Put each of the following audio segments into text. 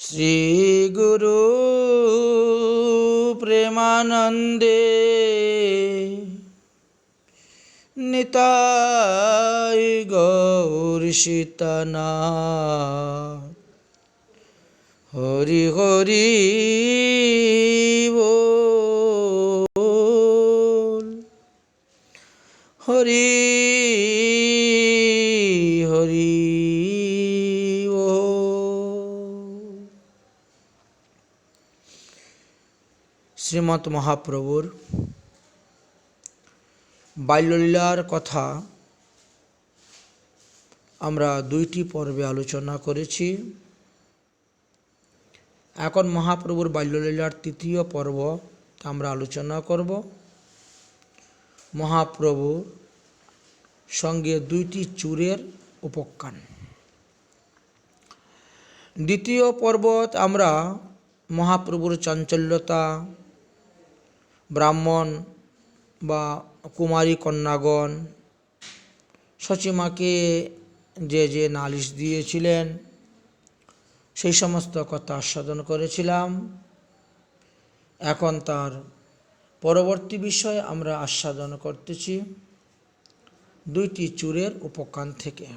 শ্রী গুরু প্রেমানন্দে নিতাই গৌর সীতানাথ। হরি হরি বল, হরি হরি বল। শ্রীমৎ মহাপ্রভুর বাল্যলীলার কথা আমরা দুইটি পর্বে আলোচনা করেছি। এখন মহাপ্রভুর বাল্যলীলার তৃতীয় পর্ব আমরা আলোচনা করব। মহাপ্রভুর সঙ্গে দুইটি চোরের উপাখ্যান। দ্বিতীয় পর্বত আমরা মহাপ্রভুর চাঞ্চল্যতা, ব্রাহ্মণ বা কুমারী কন্যাগণ সচিমাকে যে নালিশ দিয়েছিলেন সেই সমস্ত কথা আস্বাদন করেছিলাম। এখন তার পরবর্তী বিষয় আমরা আস্বাদন করতেছি দুইটি চোরের উপাখ্যান থেকে।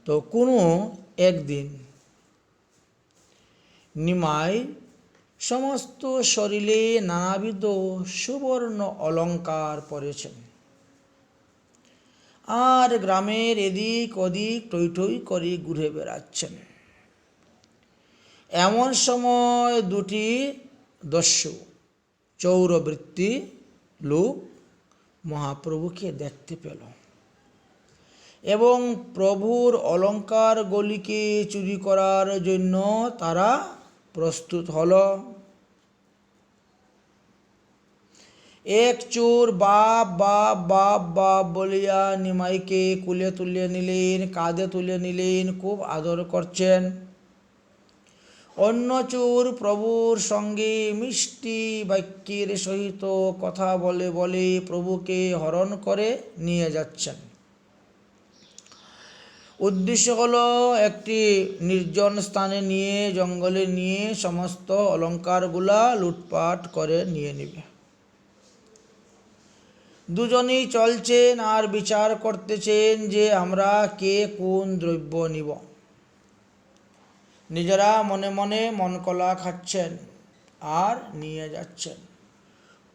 তো কোনো একদিন নিমাই সমস্ত শরীরে নানাবিধ সুবর্ণ অলঙ্কার পরেছেন আর গ্রামের এদিক ওদিক টই টই করে ঘুরে বেড়াচ্ছেন। এমন সময় দুটি দস্যু চৌরবৃত্তি লোক মহাপ্রভুকে দেখতে পেল এবং প্রভুর অলঙ্কারগুলিকে চুরি করার জন্য তারা প্রস্তুত হল। এক চোর বাপ বাপ বাপ বাপ বলিয়া নিমাইকে কুলে তুলে নিলেন, কাঁধে তুলে নিলেন, খুব আদর করছেন। অন্য চোর প্রভুর সঙ্গে মিষ্টি বাক্যের সহিত কথা বলে বলে প্রভুকে হরণ করে নিয়ে যাচ্ছেন। উদ্দেশ্য হলো একটি নির্জন স্থানে নিয়ে জঙ্গলে নিয়ে সমস্ত অলঙ্কারগুলা লুটপাট করে নিয়ে নেবে। দুজনেই চলছেন আর বিচার করতেছেন যে আমরা কে কোন দ্রব্য নিব। নিজেরা মনে মনে মন কলা খাচ্ছেন আর নিয়ে যাচ্ছেন।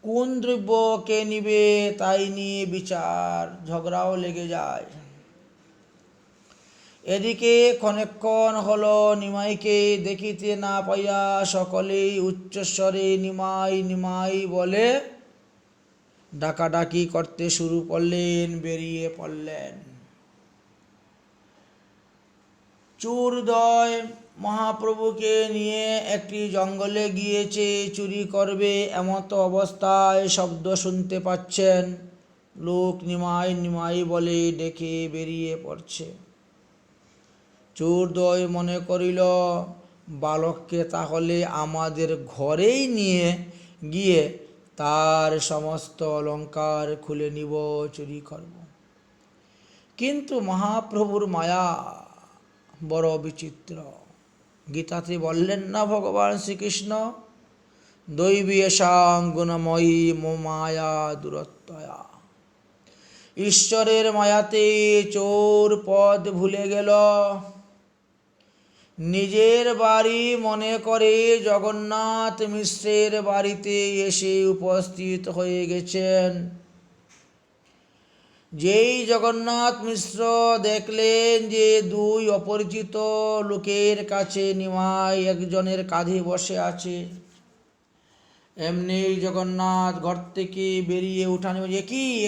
কোন দ্রব্য কে নিবে তাই নিয়ে বিচার ঝগড়াও লেগে যায়। এদিকে ক্ষণেক্ষণ হলো নিমাইকে দেখিতে না পাইয়া সকলেই উচ্চস্বরে নিমাই নিমাই বলে ডাকাডাকি করতে শুরু করলেন, বেরিয়ে পড়লেন। চোরদ্বয় মহাপ্রভুকে নিয়ে একটি জঙ্গলে গিয়েছে চুরি করবে। এমত অবস্থায় শব্দ শুনতে পাচ্ছেন, লোক নিমাই নিমাই বলে ডেকে বেরিয়ে পড়ছে। চোরদ্বয় মনে করিল বালককে তাহলে আমাদের ঘরেই নিয়ে গিয়ে তার সমস্ত অলঙ্কার খুলে নিব, চুরি করব। কিন্তু মহাপ্রভুর মায়া বড় বিচিত্র। গীতাতে বললেন না ভগবান শ্রীকৃষ্ণ, দৈবী এষাং গুণময়ী মায়া দূরত্বয়া। ঈশ্বরের মায়াতে চোর পদ ভুলে গেল। নিজের বাড়ি মনে করে জগন্নাথ মিশ্রের বাড়িতে এসে উপস্থিত হয়ে গেছেন। যেই জগন্নাথ মিশ্র দেখলেন যে দুই অপরিচিত লোকের কাছে নিমাই একজনের কাঁধে বসে আছে, এমনি জগন্নাথ ঘর থেকে বেরিয়ে উঠানে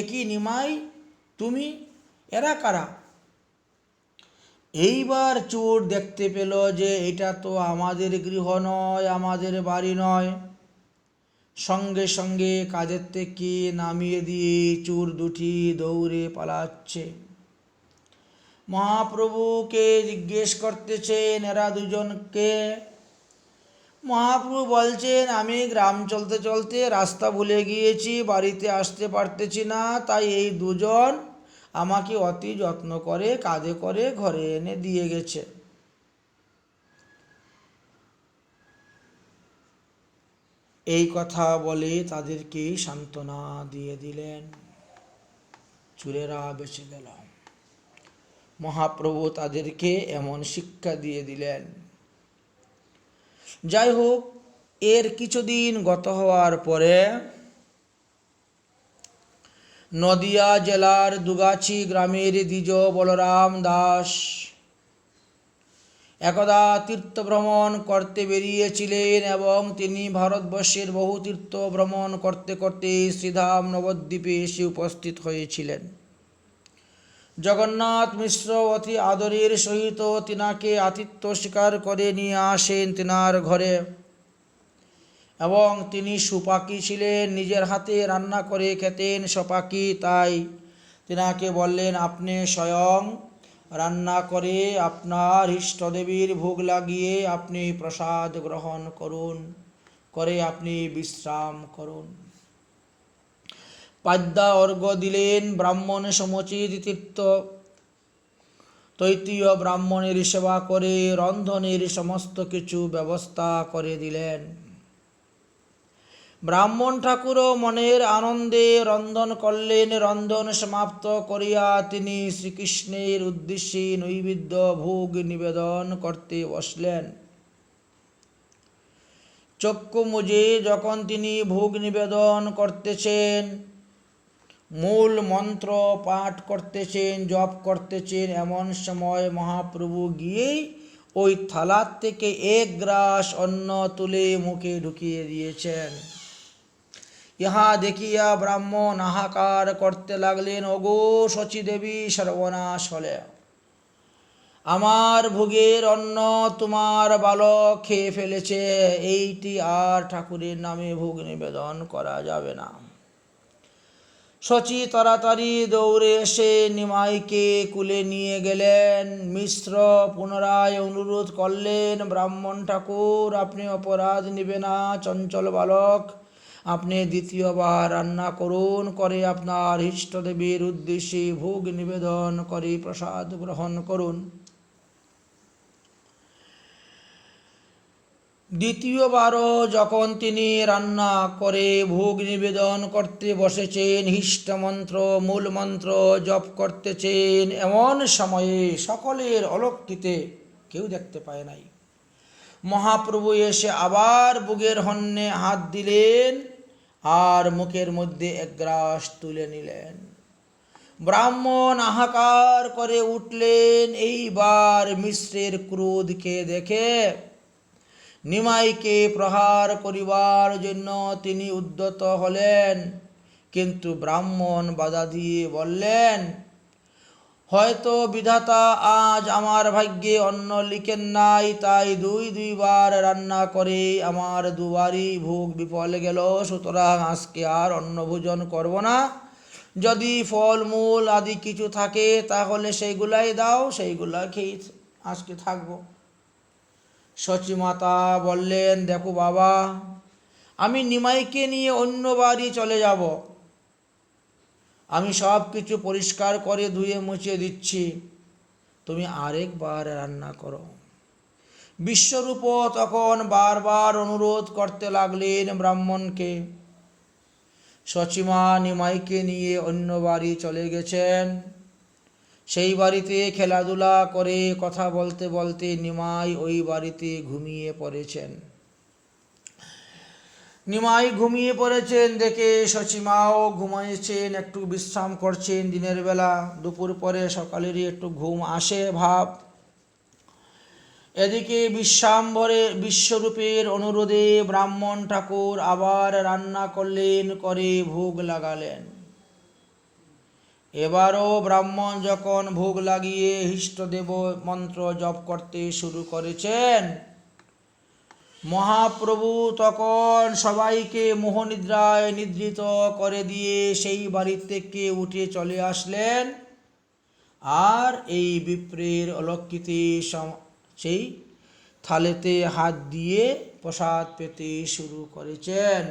একই নিমাই, তুমি, এরা কারা? এইবার চোর দেখতে পেল যে এটা তো আমাদের গৃহ নয়, আমাদের বাড়ি নয়। সঙ্গে সঙ্গে কাজের থেকে নামিয়ে দিয়ে চোর দুটি দৌড়ে পালাচ্ছে। মহাপ্রভুকে জিজ্ঞেস করতেছেন এরা দুজনকে। মহাপ্রভু বলছেন, আমি গ্রাম চলতে চলতে রাস্তা ভুলে গিয়েছি, বাড়িতে আসতে পারতেছি না, তাই এই দুজন আমাকে অতি যত্ন করে কাঁধে করে ঘরে এনে দিয়ে গেছে। এই কথা বলে তাদেরকে সান্ত্বনা দিয়ে দিলেন। চোরেরা বেঁচে গেল। মহাপ্রভু তাদেরকে এমন শিক্ষা দিয়ে দিলেন। যাই হোক, এর কিছুদিন গত হওয়ার পরে নদিয়া জেলার দুগাছি গ্রামের দ্বিজ বলরাম দাস একদা তীর্থ ভ্রমণ করতে বেরিয়েছিলেন এবং তিনি ভারতবর্ষের বহু তীর্থ ভ্রমণ করতে করতে শ্রীধাম নবদ্বীপে এসে উপস্থিত হয়েছিলেন। জগন্নাথ মিশ্র অতি আদরের সহিত তিনাকে আতিথ্য স্বীকার করে নিয়ে আসেন তিনার ঘরে, এবং তিনি সুপাকি ছিলেন, নিজের হাতে রান্না করে খেতেন সপাকি। তাই তিনাকে বললেন, আপনি স্বয়ং রান্না করে আপনার ইষ্টদেবীর ভোগ লাগিয়ে আপনি প্রসাদ গ্রহণ করুন, করে আপনি বিশ্রাম করুন। পাদ্যা অর্ঘ্য দিলেন। ব্রাহ্মণ সমুচিত তীর্থ তৈতীয় ব্রাহ্মণের সেবা করে রন্ধনের সমস্ত কিছু ব্যবস্থা করে দিলেন। ব্রাহ্মণ ঠাকুরও মনের আনন্দে রন্ধন করলেন। রন্ধন সমাপ্ত করিয়া তিনি শ্রীকৃষ্ণের উদ্দেশ্যে নৈবেদ্য ভোগ নিবেদন করতে বসলেন। চক্ষু মুজে যখন তিনি ভোগ নিবেদন করতেছেন, মূল মন্ত্র পাঠ করতেছেন, জপ করতেছেন, এমন সময় মহাপ্রভু গিয়েই ওই থালার থেকে এক গ্রাস অন্ন তুলে মুখে ঢুকিয়ে দিয়েছেন। ইহা দেখিয়া ব্রাহ্মণ হাহাকার করতে লাগলেন, ওগো শচীদেবী, সর্বনাশ হলে, আমার ভোগের অন্ন তোমার বালক খেয়ে ফেলেছে, এইটি আর ঠাকুরের নামে ভোগ নিবেদন করা যাবে না। শচী তাড়াতাড়ি দৌড়ে এসে নিমাইকে কুলে নিয়ে গেলেন। মিশ্র পুনরায় অনুরোধ করলেন, ব্রাহ্মণ ঠাকুর, আপনি অপরাধ নেবে না, চঞ্চল বালক, আপনি দ্বিতীয়বার রান্না করুন, করে আপনার ইষ্টদেবীর উদ্দেশ্যে ভোগ নিবেদন করে প্রসাদ গ্রহণ করুন। দ্বিতীয়বারও যখন তিনি রান্না করে ভোগ নিবেদন করতে বসেছেন, হিষ্টমন্ত্র মূল মন্ত্র জপ করতেছেন, এমন সময়ে সকলের অলক্ষিতে কেউ দেখতে পায় নাই, মহাপ্রভু এসে আবার ভোগের হন্যে হাত দিলেন আর মুখের মধ্যে এক গ্রাস তুলে নিলেন। ব্রাহ্মণ হাহাকার করে উঠলেন। এইবার মিশ্রের ক্রোধকে দেখে নিমাইকে প্রহার করিবার জন্য তিনি উদ্যত হলেন, কিন্তু ব্রাহ্মণ বাধা দিয়ে বললেন, হয়তো বিধাতা আজ আমার ভাগ্যে অন্ন লিখেন নাই, তাই দুইবার রান্না করে আমার দুবারই ভোগ বিফল গেল, সুতরাং আজকে আর অন্ন ভোজন করব না। যদি ফলমূল আদি কিছু থাকে তাহলে সেইগুলাই দাও, সেইগুলা খেয়ে আজকে থাকবো। শচী মাতা বললেন, দেখো বাবা, আমি নিমাইকে নিয়ে অন্য বাড়ি চলে যাব, আমি সব কিছু পরিষ্কার করে ধুয়ে মুছে দিচ্ছি, তুমি আরেকবার রান্না করো। বিশ্বরূপ তখন বারবার অনুরোধ করতে লাগলেন ব্রাহ্মণকে। শচীমা নিমাইকে নিয়ে অন্য বাড়ি চলে গেছেন। সেই বাড়িতে খেলাধুলা করে কথা বলতে বলতে নিমাই ওই বাড়িতে ঘুমিয়ে পড়েছেন। নিমাই ঘুমিয়ে পড়েছেন দেখে শচীমাও ঘুমাইছেন, একটু বিশ্রাম করছেন। দিনের বেলা দুপুর পরে সকালেরই একটু ঘুম আসে ভাব। এদিকে বিশ্বরূপের অনুরোধে ব্রাহ্মণ ঠাকুর আবার রান্না করলেন, করে ভোগ লাগালেন। এবারও ব্রাহ্মণ যখন ভোগ লাগিয়ে ইষ্টদেব মন্ত্র জপ করতে শুরু করেছেন, মহাপ্রভু তখন সবাইকে মোহনিদ্রায় নিদ্রিত করে দিয়ে সেই বাড়ি থেকে উঠে চলে আসলেন, আর এই বিপ্রের অলক্ষিতে সেই থালেতে হাত দিয়ে প্রসাদ পেতে শুরু করেছেন।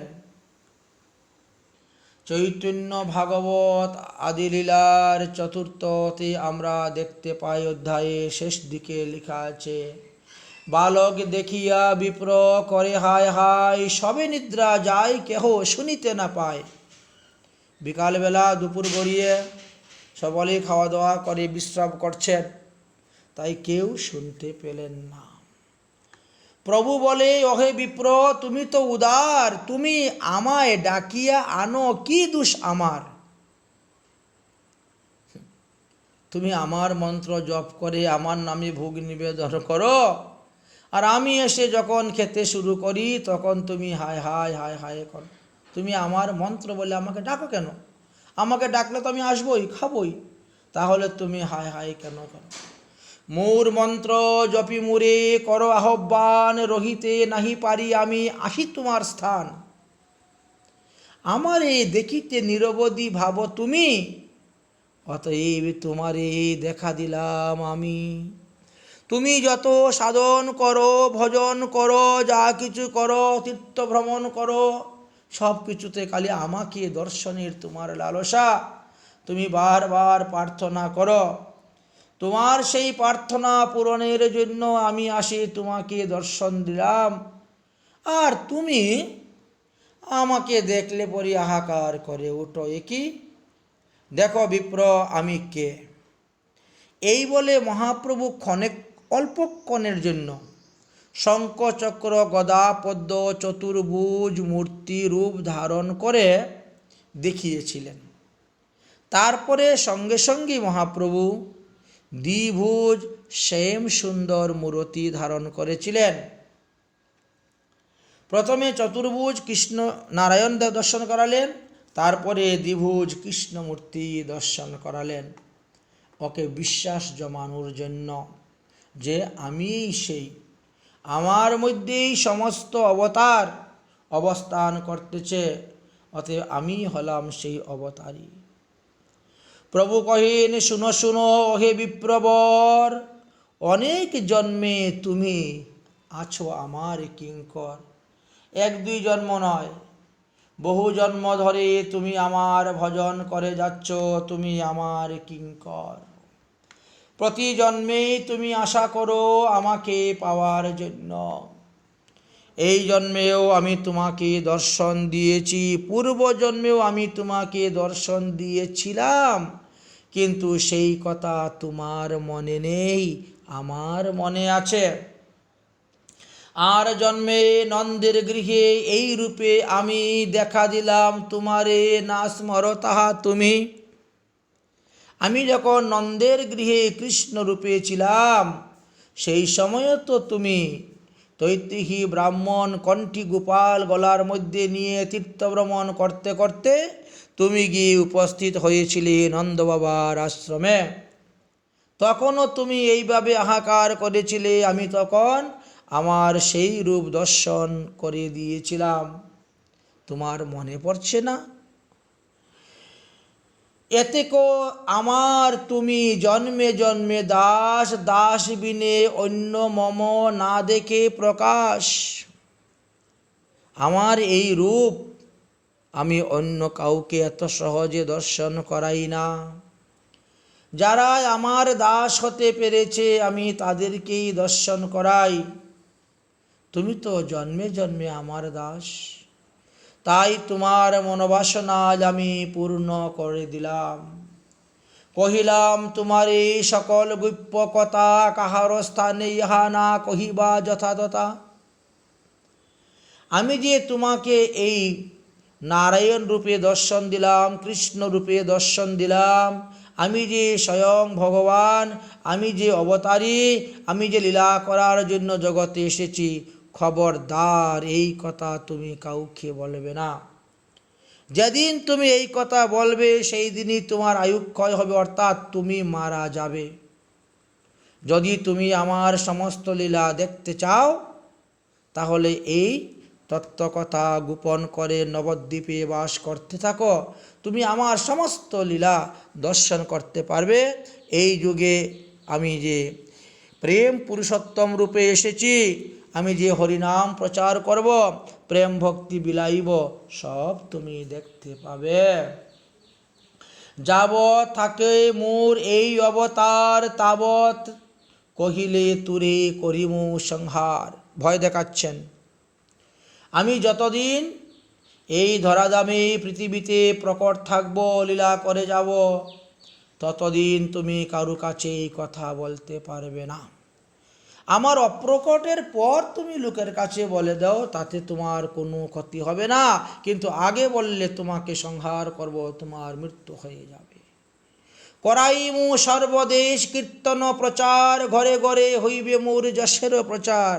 চৈতন্য ভাগবত আদিলীলার চতুর্থতে আমরা দেখতে পাই, অধ্যায়ে শেষ দিকে লেখা আছে, বালক দেখিয়া বিপ্র করে হায় হায়, সবে নিদ্রা যায় কেহ শুনিতে না পায়। বিকালবেলা দুপুর গড়িয়ে সকলেই খাওয়া দাওয়া করে বিশ্রাম করছেন, তাই কেউ শুনতে পেলেন না। প্রভু বলে, ওহে বিপ্র, তুমি তো উদার, তুমি আমায় ডাকিয়া আনো, কি দোষ আমার? তুমি আমার মন্ত্র জপ করে আমার নামে ভোগ নিবেদন করো, আর আমি এসে যখন খেতে শুরু করি তখন তুমি হায় হায় হায় হায় করো। তুমি আমার মন্ত্র বলে আমাকে ডাকো কেন? আমাকে ডাকলে তো আমি আসবই, খাবই, তাহলে তুমি হায় হায় কেন করো? মোর মন্ত্র জপি মুরে করো আহ্বান, রহিতে নাহি পারি আমি আসি তোমার স্থান। আমারে দেখিতে নিরবধি ভাব তুমি, অতএব তোমারে দেখা দিলাম আমি। তুমি যত সাধন করো, ভজন করো, যা কিছু করো, তীর্থ ভ্রমণ করো, সব কিছুতে খালি আমাকে দর্শনের তোমার লালসা। তুমি বারবার প্রার্থনা করো, তোমার সেই প্রার্থনা পূরণের জন্য আমি আসি তোমাকে দর্শন দিলাম, আর তুমি আমাকে দেখলে পরে হাহাকার করে ওঠো, একি দেখো বিপ্র আমি কে। এই বলে মহাপ্রভু অল্পক্ষণের জন্য শঙ্খ চক্র গদা পদ্ম চতুর্ভুজ মূর্তি রূপ ধারণ করে দেখিয়েছিলেন। তারপরে সঙ্গে সঙ্গে মহাপ্রভু দ্বিভুজ শ্যাম সুন্দর মূর্তি ধারণ করেছিলেন। প্রথমে চতুর্ভুজ কৃষ্ণ নারায়ণ দর্শন করালেন, তারপরে দ্বিভুজ কৃষ্ণমূর্তি দর্শন করালেন, ওকে বিশ্বাস জমানোর জন্য যে আমিই সেই, আমার মধ্যেই সমস্ত অবতার অবস্থান করতেছে, অতএব আমি হলাম সেই অবতারী। প্রভু কহেন, শুনো শুনো ওহে বিপ্রবর, অনেক জন্মে তুমি আছো আমার কিঙ্কর। এক দুই জন্ম নয়, বহু জন্ম ধরে তুমি আমার ভজন করে যাচ্ছ, তুমি আমার কিঙ্কর। প্রতি জন্মেই তুমি আশা করো আমাকে পাওয়ার জন্য। এই জন্মেও আমি তোমাকে দর্শন দিয়েছি, পূর্ব জন্মেও আমি তোমাকে দর্শন দিয়েছিলাম, কিন্তু সেই কথা তোমার মনে নেই, আমার মনে আছে। আর জন্মে নন্দের গৃহে এই রূপে আমি দেখা দিলাম তোমারে, না স্মর তাহা তুমি। আমি যখন নন্দের গৃহে কৃষ্ণ রূপে ছিলাম, সেই সময়ে তো তুমি তৈত্তিহী ব্রাহ্মণ কণ্ঠী গোপাল গলার মধ্যে নিয়ে তীর্থভ্রমণ করতে করতে তুমি গিয়ে উপস্থিত হয়েছিলে নন্দ বাবার আশ্রমে। তখনও তুমি এইভাবে হাহাকার করেছিলে, আমি তখন আমার সেই রূপ দর্শন করে দিয়েছিলাম, তোমার মনে পড়ছে না? এতে কো আমার তুমি জন্মে জন্মে দাস, দাস বিনে অন্য মম না দেখে প্রকাশ। আমার এই রূপ আমি অন্য কাউকে এত সহজে দর্শন করাই না। যারা আমার দাস হতে পেরেছে আমি তাদেরকেই দর্শন করাই। তুমি তো জন্মে জন্মে আমার দাস, তাই তোমার মনোবাসনা আজ আমি পূর্ণ করে দিলাম। কহিলাম তোমার এই সকল গুপ্য কথা, কাহার স্থানে ইহা না কহিবা যথাযথা। আমি যে তোমাকে এই নারায়ণ রূপে দর্শন দিলাম, কৃষ্ণ রূপে দর্শন দিলাম, আমি যে স্বয়ং ভগবান, আমি যে অবতারী, আমি যে লীলা করার জন্য জগতে এসেছি, খবরদার এই কথা তুমি কাউকে বলবে না। যেদিন তুমি এই কথা বলবে সেই দিনই তোমার আয়ুক্ষয় হবে, অর্থাৎ তুমি মারা যাবে। যদি তুমি আমার সমস্ত লীলা দেখতে চাও তাহলে এই তত্ত্বকথা গোপন করে নবদ্বীপে বাস করতে থাকো, তুমি আমার সমস্ত লীলা দর্শন করতে পারবে। এই যুগে আমি যে প্রেম পুরুষোত্তম রূপে এসেছি, আমি যে হরিনাম প্রচার করব, প্রেম ভক্তি বিলাইব, সব তুমি দেখতে পাবে। যাবৎ থাকে মোর এই অবতার, তাবৎ কহিলে তুরে করিমু সংহার। ভয় দেখাচ্ছেন। আমি যতদিন এই ধরাধামে পৃথিবীতে প্রকট থাকব, লীলা করে যাব, ততদিন তুমি কারু কাছে এই কথা বলতে পারবে না। আমার অপ্রকটের পর তুমি লোকের কাছে বলে দাও, তাতে তোমার কোনো ক্ষতি হবে না, কিন্তু আগে বললে তোমাকে সংহার করব, তোমার মৃত্যু হয়ে যাবে। করাইমু সর্বদেশ কীর্তন প্রচার, ঘরে ঘরে হইবে মোর যশের প্রচার।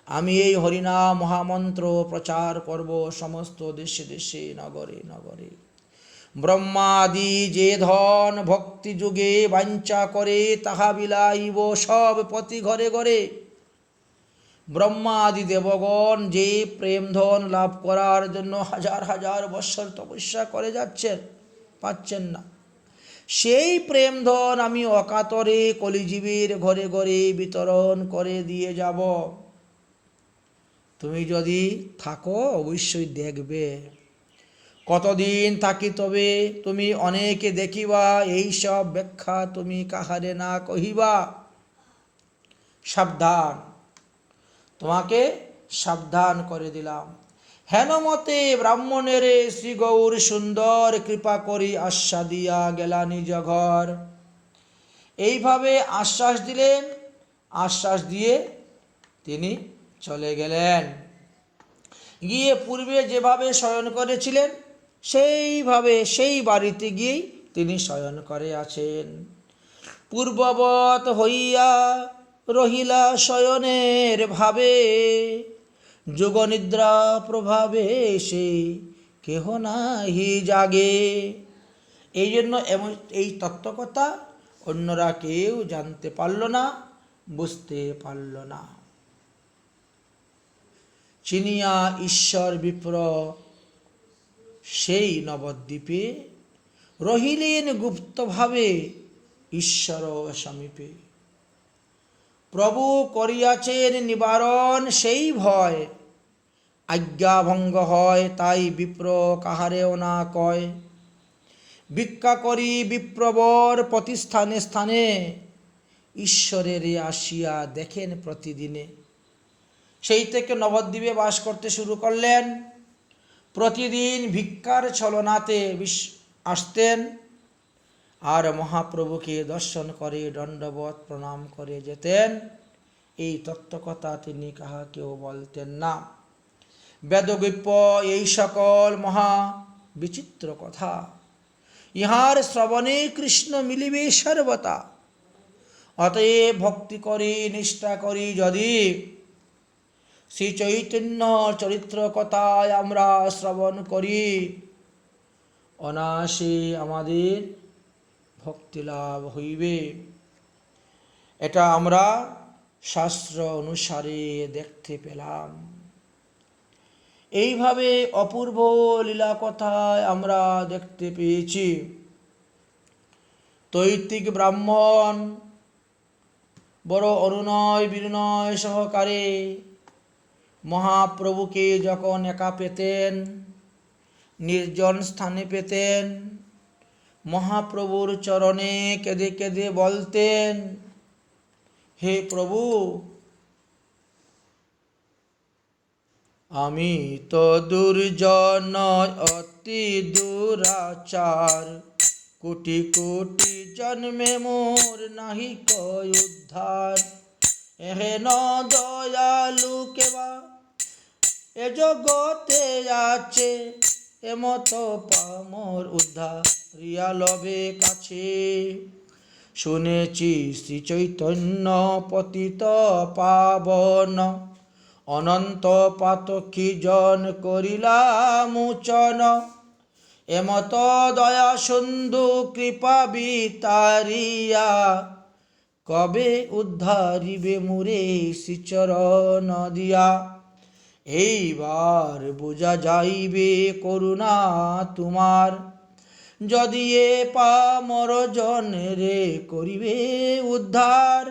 আমি এই হরিনাম মহামন্ত্র প্রচার করব সমস্ত দেশে দেশে, নগরে নগরে। ব্রহ্মাদি যে ধন ভক্তি যুগে বাঞ্ছা করে, তাহা বিলাইব সব প্রতি ঘরে ঘরে। ব্রহ্মাদি দেবগণ যে প্রেম ধন লাভ করার জন্য হাজার হাজার বৎসর তপস্যা করে যাচ্ছেন, পাচ্ছেন না, সেই প্রেম ধন আমি অকাতরে কলিজীবীর ঘরে ঘরে বিতরণ করে দিয়ে যাব। তুমি যদি থাকো অবশ্যই দেখবে। কতদিন থাকি তবে তুমি অনেকে দেখিবা, এই সব ব্যাখ্যা তুমি কাহারে না কহিবা। সাবধান, তোমাকে সাবধান করে দিলাম। হেনমতে ব্রাহ্মণের শ্রী গৌর সুন্দর কৃপা করি আশ্বাস দিয়া গেলা নিজ ঘর। এইভাবে আশ্বাস দিলেন, আশ্বাস দিয়ে তিনি চলে গেলেন। গিয়ে পূর্বে যেভাবে শয়ন করেছিলেন সেইভাবে সেই বাড়িতে গিয়েই তিনি শয়ন করে আছেন। পূর্ববৎ হইয়া রহিলা শয়নের ভাবে, যোগনিদ্রা প্রভাবে সে কেহ নাহি জাগে। এই জন্য এই তত্ত্বকথা অন্যরা কেউ জানতে পারল না, বুঝতে পারল না। চিনিয়া ঈশ্বর বিপ্র সেই নবদ্বীপে, রহিলেন গুপ্তভাবে ঈশ্বর সমীপে। প্রভু করিয়াছেন নিবারণ সেই ভয়, আজ্ঞাভঙ্গ হয় তাই বিপ্র কাহারেও না কয়। ভিক্ষা করি বিপ্রবর প্রতিস্থানে স্থানে, ঈশ্বরের আসিয়া দেখেন প্রতিদিনে। সেই থেকে নবদ্বীপে বাস করতে শুরু করলেন। প্রতিদিন ভিক্ষার ছলনাতে আসতেন আর মহাপ্রভুকে দর্শন করে দণ্ডবত প্রণাম করে যেতেন। এই তত্ত্বকথা তিনি কাহাকেও বলতেন না। বেদগোপ্য এই সকল মহা বিচিত্র কথা, ইহার শ্রবণে কৃষ্ণ মিলিবে সর্বতা। অতএব ভক্তি করি নিষ্ঠা করি যদি, শ্রী চৈতন্য চরিত্র কথায় আমরা শ্রবণ করি, অনায়াসে আমাদের ভক্তি লাভ হইবে। এটা আমরা শাস্ত্র অনুসারে দেখতে পেলাম। এইভাবে অপূর্ব লীলা কথায় আমরা দেখতে পেয়েছি। তৈত্তিক ব্রাহ্মণ বড় অনুনয় বিনয় সহকারে মহাপ্রভুকে যখন একা পেতেন, নির্জন স্থানে পেতেন, মহাপ্রভুর চরণে কেঁদে কেঁদে বলতেন, হে প্রভু, আমি তো দুর্জন অতি দুরাচার, কোটি কোটি জন্মে মোর নাহি কয় উদ্ধার। হেন দয়ালু কেবা এ জগতে আছে, এমত পামর উদ্ধার রিয়া লবে কাছে। শুনেছি শ্রী চৈতন্য পতিত পাবন, অনন্ত পাতকী জন করিলা মোচন। এমত দয়া সিন্ধু কৃপা বিতারিয়া, কবে উদ্ধারিবে মুরে শ্রীচরণ দিয়া। এইবার বোঝা যাইবে করুণা তোমার, যদি এ পামর জনেরে করিবে উদ্ধার।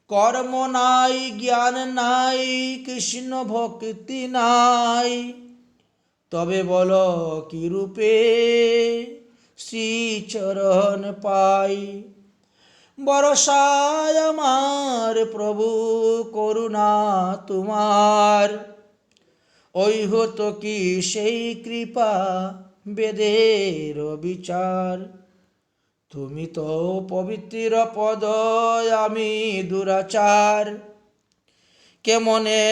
কর্ম নাই, জ্ঞান নাই, কৃষ্ণ ভক্তি নাই, তবে বল কি রূপে শ্রীচরণ পাই। বরসায় আমার প্রভু করুণা তোমার, ওই হতো কি সেই কৃপা বেদের বিচার। তুমি তো পবিত্র পদ, আমি দুরাচার, কেমনে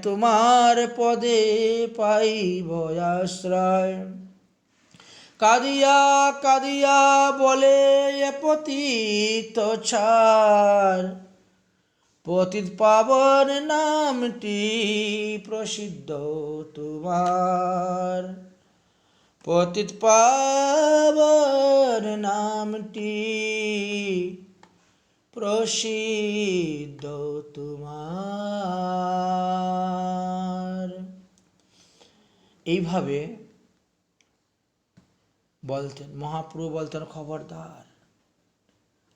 তোমার পদে পাইব আশ্রয়। কাঁদিয়া কাঁদিয়া বলে এ পতিত ছাড়, পতিত পাবন নামটি প্রসিদ্ধ তোমার, পতিত পাবন নামটি প্রসিদ্ধ তোমার। এইভাবে বলতেন মহাপ্রভু, বলতেন খবরদার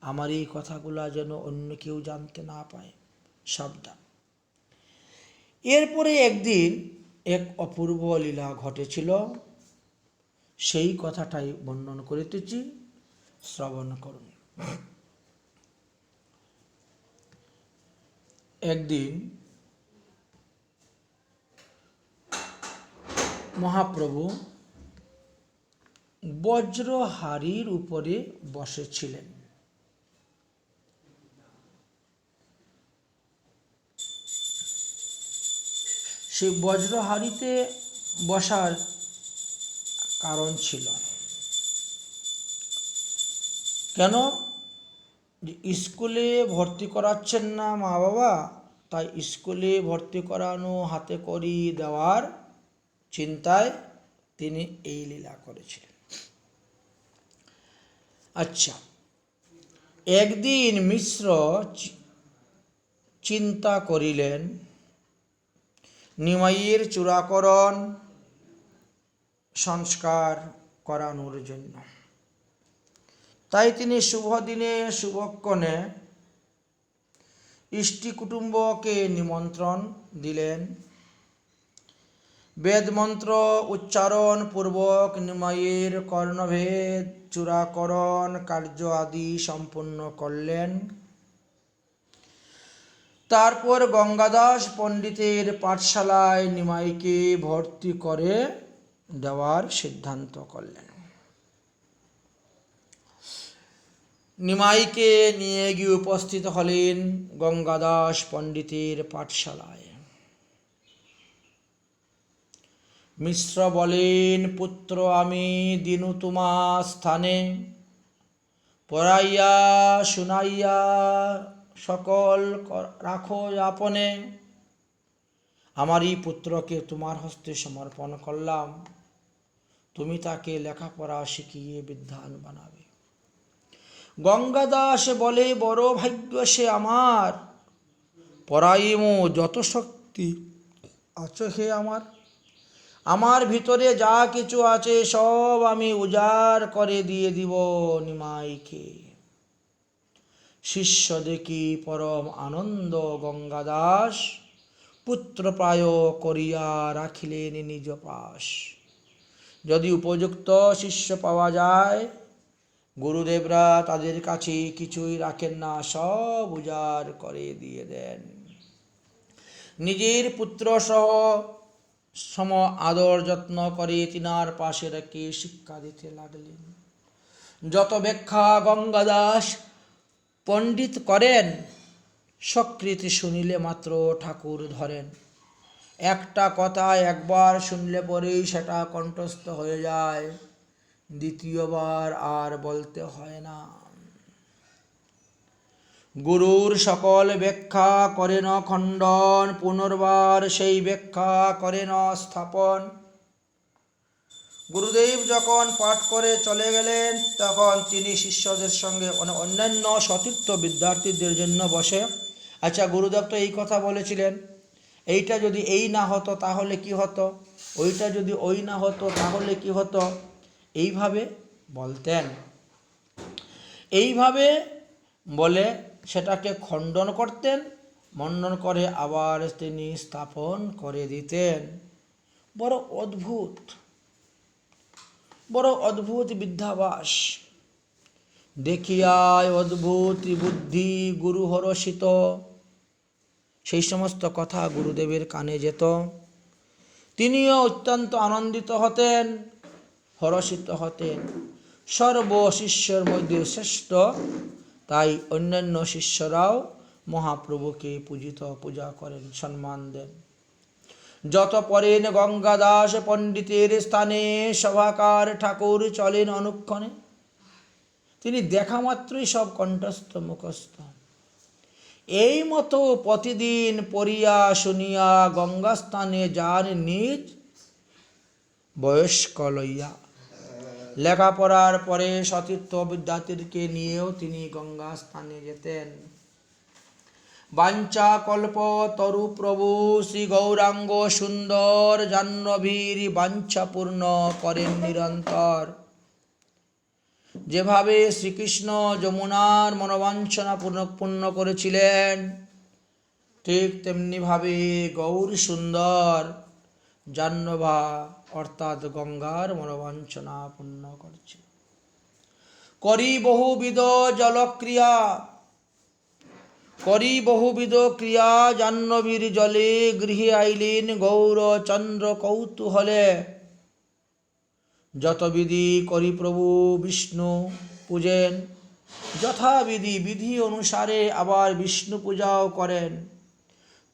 আমার এই কথাগুলো যেন অন্য কেউ জানতে না পায়, সাবধান। এরপরে একদিন এক অপূর্ব লীলা ঘটেছিল, সেই কথাটাই বর্ণন করিতেছি, শ্রবণ করুন। একদিন মহাপ্রভু বজ্রহাড়ির উপরে বসেছিলেন। সেই বজ্রহাড়িতে বসার কারণ ছিল, কেন? স্কুলে ভর্তি করাচ্ছেন না মা বাবা, তাই স্কুলে ভর্তি করানো, হাতে করি দেওয়ার চিন্তায় তিনি এই লীলা করেছিলেন। আচ্ছা, একদিন মিশ্র চিন্তা করিলেন নিমাইয়ের চূড়াকরণ সংস্কার করানোর জন্য। তাই তিনি শুভ দিনে শুভক্ষণে ইষ্টি কুটুম্বকে নিমন্ত্রণ দিলেন। বেদমন্ত্র উচ্চারণ পূর্বক নিমাইয়ের কর্ণভেদ চূড়াকরণ কার্য আদি সম্পন্ন করলেন। তারপর গঙ্গাদাস পণ্ডিতের পাঠশালায় নিমাইকে ভর্তি করে দেওয়ার সিদ্ধান্ত করলেন। নিমাইকে নিয়ে গিয়ে উপস্থিত হলেন গঙ্গাদাস পণ্ডিতের পাঠশালায়। মিশ্র বলেন, পুত্র আমি দিনু তোমা স্থানে, পড়াইয়া শুনাইয়া সকল রাখো আপনে। আমারই পুত্রকে তোমার হস্তে সমর্পণ করলাম, তুমি তাকে লেখাপড়া শিখিয়ে বিদ্বান বানাবে। গঙ্গাদাস বলে, বড় ভাগ্য সে আমার, পড়াইমু যত শক্তি আছে হে আমার। আমার ভিতরে যা কিছু আছে সব আমি উজাড় করে দিয়ে দিব নিমাইকে। শিষ্য দেখি পরম আনন্দ গঙ্গাদাস, পুত্র প্রায় করিয়া রাখিলেন নিজ পাশ। যদি উপযুক্ত শিষ্য পাওয়া যায়, গুরুদেবরা তাদের কাছে কিছুই রাখেন না, সব উজাড় করে দিয়ে দেন। নিজের পুত্র সহ সম আদর যত্ন করে তিনার পাশে রেখে শিক্ষা দিতে লাগলেন। যত ব্যাখ্যা গঙ্গাদাস পণ্ডিত করেন, স্বকৃতি শুনিলে মাত্র ঠাকুর ধরেন। একটা কথা একবার শুনলে পরেই সেটা কণ্ঠস্থ হয়ে যায়, দ্বিতীয়বার আর বলতে হয় না। গুরুর সকল ব্যাখ্যা করেন খণ্ডন, পুনর্বার সেই ব্যাখ্যা করেন স্থাপন। গুরুদেব যখন পাঠ করে চলে গেলেন, তখন তিনি শিষ্যদের সঙ্গে অন্যান্য সতীর্থ বিদ্যার্থীদের জন্য বসে, আচ্ছা গুরুদেব তো এই কথা বলেছিলেন, এইটা যদি এই না হতো তাহলে কি হতো, ওইটা যদি ওই না হতো তাহলে কি হতো, এইভাবে বলতেন। এইভাবে বলে সেটাকে খণ্ডন করতেন, মণ্ডন করে আবার তিনি স্থাপন করে দিতেন। বড় অদ্ভুত বিদ্যাবাস। দেখিয়ায় অদ্ভুত বুদ্ধি গুরু হরষিত। সেই সমস্ত কথা গুরুদেবের কানে যেত, তিনিও অত্যন্ত আনন্দিত হতেন, হরষিত হতেন। সর্ব শিষ্যের মধ্যে শ্রেষ্ঠ, তাই অন্যান্য শিষ্যরাও মহাপ্রভুকে পূজা করেন, সম্মান দেন। যত পরেন গঙ্গাদাস পণ্ডিতের স্থানে, সভাকার ঠাকুর চলেন অনুক্ষণে। তিনি দেখা মাত্রই সব কণ্ঠস্থ মুখস্থ। এই মতো প্রতিদিন পড়িয়া শুনিয়া গঙ্গা স্থানে যান নিজ বয়স্ক লইয়া। লেখাপড়ার পরে সতীর্থ বিদ্যার্থীকে নিয়েও তিনি গঙ্গা স্থানে যেতেন। বাঞ্ছা কল্প তরু প্রভু শ্রী গৌরাঙ্গ সুন্দর, জাহ্নবীর বাঞ্ছা পূর্ণ করেন নিরন্তর। যেভাবে শ্রীকৃষ্ণ যমুনার মনোবাঞ্ছনা পূর্ণ করেছিলেন, ঠিক তেমনিভাবে গৌর সুন্দর জাহ্নবা অর্থাৎ গঙ্গার মনোবাঞ্ছনা পূর্ণ করছে। করি বহুবিধ জলক্রিয়া, করি বহুবিধ ক্রিয়া, জাহ্নবীর জলে গৃহে আইলেন গৌর চন্দ্র কৌতূহলে। যত বিধি করি প্রভু বিষ্ণু পূজেন, যথাবিধি বিধি অনুসারে আবার বিষ্ণু পূজাও করেন।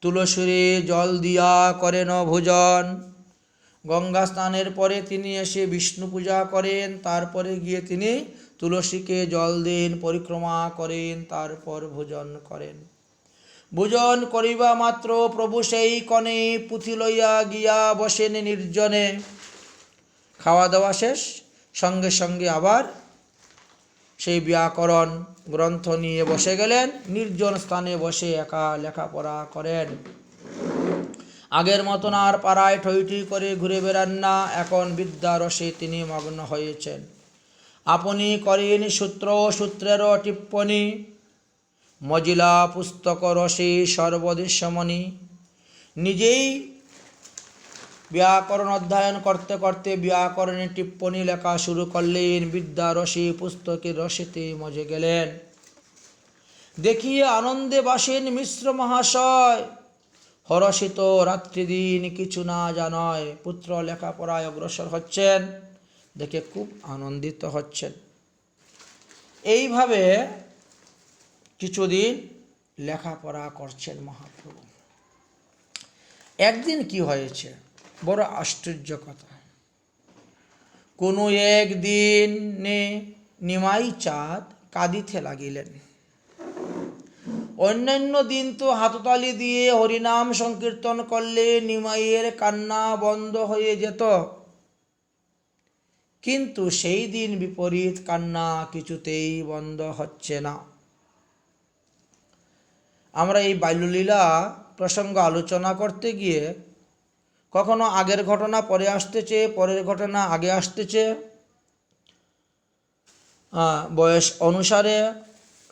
তুলসীরে জল দিয়া করেন ভোজন। গঙ্গা স্নানের পরে তিনি এসে বিষ্ণু পূজা করেন, তারপরে গিয়ে তিনি তুলসীকে জল দেন, পরিক্রমা করেন, তারপর ভোজন করেন। ভোজন করিবা মাত্র প্রভু সেই কণে পুঁথি লইয়া গিয়া বসেন নির্জনে। খাওয়া দাওয়া শেষ, সঙ্গে সঙ্গে আবার সেই ব্যাকরণ গ্রন্থ নিয়ে বসে গেলেন, নির্জন স্থানে বসে একা লেখাপড়া করেন। আগের মতন আর পাড়ায় ঠইঠই করে ঘুরে বেড়ান না, এখন বিদ্যারসে তিনি মগ্ন হয়েছেন। আপনি করেন সূত্র সূত্রেরও টিপ্পণী, মজিলা পুস্তক রসে সর্বদেশমণি। নিজেই ব্যাকরণ অধ্যয়ন করতে করতে ব্যাকরণের টিপ্পণী লেখা শুরু করলেন। বিদ্যারসে পুস্তকের রসেতে মজে গেলেন। দেখিয়ে আনন্দে বাসেন মিশ্র মহাশয়, হরষিত রাত্রিদিন কিছু না জানয়। পুত্র লেখাপড়ায় অগ্রসর হচ্ছেন দেখে খুব আনন্দিত হচ্ছেন। এইভাবে কিছুদিন লেখাপড়া করছেন মহাপ্রভু। একদিন কি হয়েছে, বড় আশ্চর্য কথা। কোনো একদিনে নিমাই চাঁদ কাঁদিতে লাগিলেন। অন্যান্য দিন তো হাততালি দিয়ে হরিনাম সংকীর্তন করলে নিমাইয়ের কান্না বন্ধ হয়ে যেত, কিন্তু সেই দিন বিপরীত, কান্না কিছুতেই বন্ধ হচ্ছে না। আমরা এই বাল্যলীলা প্রসঙ্গ আলোচনা করতে গিয়ে কখনো আগের ঘটনা পরে আসতেছে, পরের ঘটনা আগে আসতেছে, বয়স অনুসারে।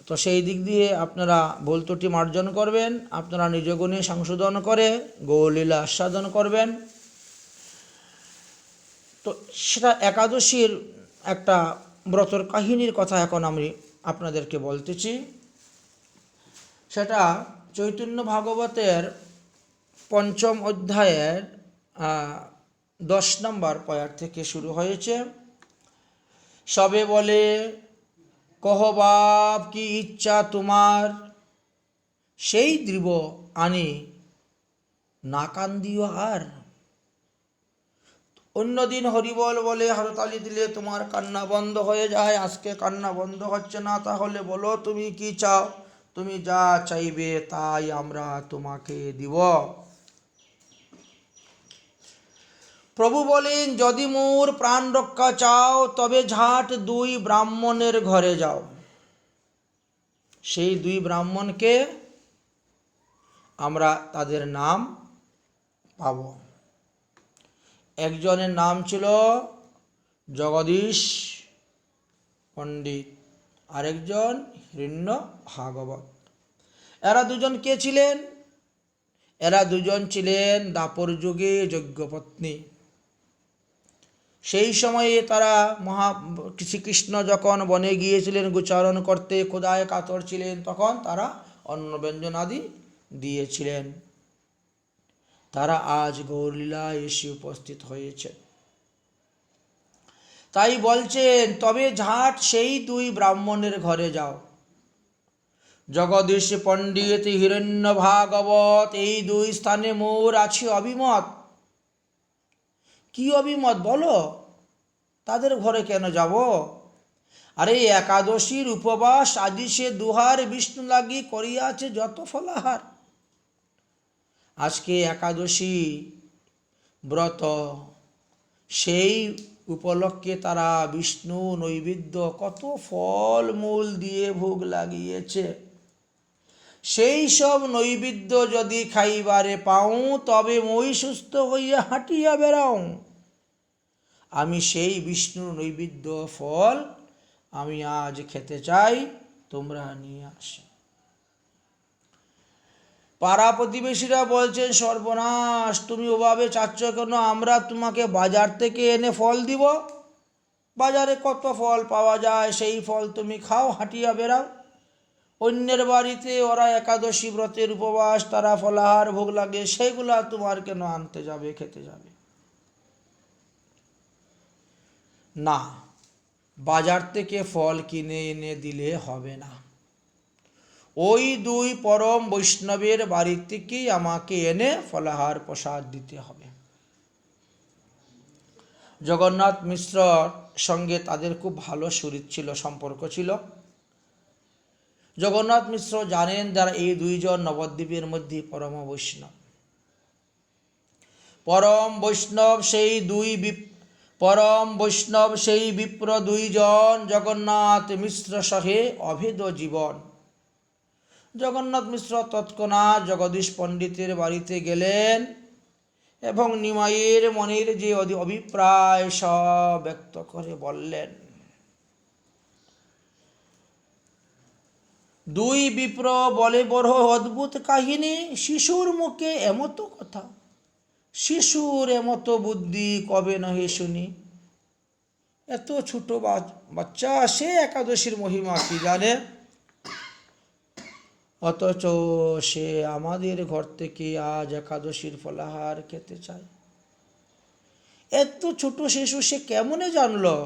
তো সেই দিক দিয়ে আপনারা ভুল ত্রুটি মার্জন করবেন, আপনারা নিজ গুণে সংশোধন করে গৌরলীলা আস্বাদন করবেন। তো সেটা একাদশীর একটা ব্রতর কাহিনীর কথা এখন আমি আপনাদেরকে বলতেছি। সেটা চৈতন্য ভাগবতের ৫ম অধ্যায়ের 10 নম্বর পয়ার থেকে শুরু হয়েছে। সবে বলে কহ বাপ কি ইচ্ছা তোমার, সেই দ্রীব আনি না কান্দিও আর। অন্যদিন হরিবল বলে হাততালি দিলে তোমার কান্না বন্ধ হয়ে যায়, আজকে কান্না বন্ধ হচ্ছে না, তাহলে বলো তুমি কি চাও, তুমি যা চাইবে তাই আমরা তোমাকে দিব। প্রভু বলেন যদি মোর প্রাণ রক্ষা চাও তবে ঝাট 2 ব্রাহ্মণের ঘরে যাও। সেই 2 ব্রাহ্মণকে আমরা তাদের নাম পাব। একজনের নাম ছিল জগদীশ পণ্ডিত, আরেকজন হিরণ্য ভাগবত। এরা দুজন কে ছিলেন? এরা দুজন ছিলেন দ্বাপর যুগে যজ্ঞপত্নী। সেই সময়ে তারা শ্রীকৃষ্ণ যখন বনে গিয়েছিলেন গোচারণ করতে, ক্ষুধায় কাতর ছিলেন, তখন তারা অন্ন ব্যঞ্জন আদি দিয়েছিলেন। তারা আজ গৌরলীলায় এসে উপস্থিত হয়েছে। তাই বলছেন, তবে ঝাট সেই দুই ব্রাহ্মণের ঘরে যাও। জগদীশ পণ্ডিত, হিরণ্য ভাগবত, এই দুই স্থানে মোর আছে অভিমত। কি অভিমত বলো? তাদের ঘরে কেন যাব? আরে একাদশীর উপবাস আজি সে দুহার বিষ্ণু লাগি করিয়াছে যত ফলাহার। আজকে একাদশী ব্রত, সেই উপলক্ষে তারা বিষ্ণু নৈবেদ্য কত ফল মূল দিয়ে ভোগ লাগিয়েছে। সেই সব নৈবেদ্য যদি খাইবারে পাও, তবে মই সুস্থ হইয়া হাঁটিয়া বেড়াও। আমি সেই বিষ্ণুর নৈবেদ্য ফল আমি আজ খেতে চাই, তোমরা নিয়ে আসো। পাড়া প্রতিবেশীরা বলছেন, সর্বনাশ, তুমি ওভাবে চাচ্ছ কেন? আমরা তোমাকে বাজার থেকে এনে ফল দিব। বাজারে কত ফল পাওয়া যায়, সেই ফল তুমি খাও, হাঁটিয়া বেড়াও। অন্যের বাড়িতে ওরা একাদশী ব্রতের উপবাস, তারা ফলাহার ভোগ লাগে, সেইগুলা তোমার কেন আনতে যাবে, খেতে যাবে? না, বাজার থেকে ফল কিনে এনে দিলে হবে না। ওই দুই পরম বৈষ্ণবের বাড়ি থেকেই আমাকে এনে ফলাহার প্রসাদ দিতে হবে। জগন্নাথ মিশ্রর সঙ্গে তাদের খুব ভালো সুহৃদ ছিল, সম্পর্ক ছিল। জগন্নাথ মিশ্র জানেন যারা এই দুইজন নবদ্বীপের মধ্যে পরম বৈষ্ণব। পরম বৈষ্ণব সেই বিপ্র দুইজন, জগন্নাথ মিশ্র সহে অভেদ জীবন। জগন্নাথ মিশ্র তৎক্ষণাৎ জগদীশ পণ্ডিতের বাড়িতে গেলেন এবং নিমাইয়ের মনের যে অভিপ্রায় সব ব্যক্ত করে বললেন। দুই বিপ্র বলে, বড় অদ্ভুত কাহিনী, শিশুর মুখে এমত কথা, শিশুর এমত বুদ্ধি কবে নহে শুনি। এত ছোট বাচ্চা, সে একাদশীর মহিমা কি জানে, অথচ সে আমাদের ঘর থেকে আজ একাদশীর ফলাহার খেতে চায়। এত ছোট শিশু, সে কেমনে জানলো?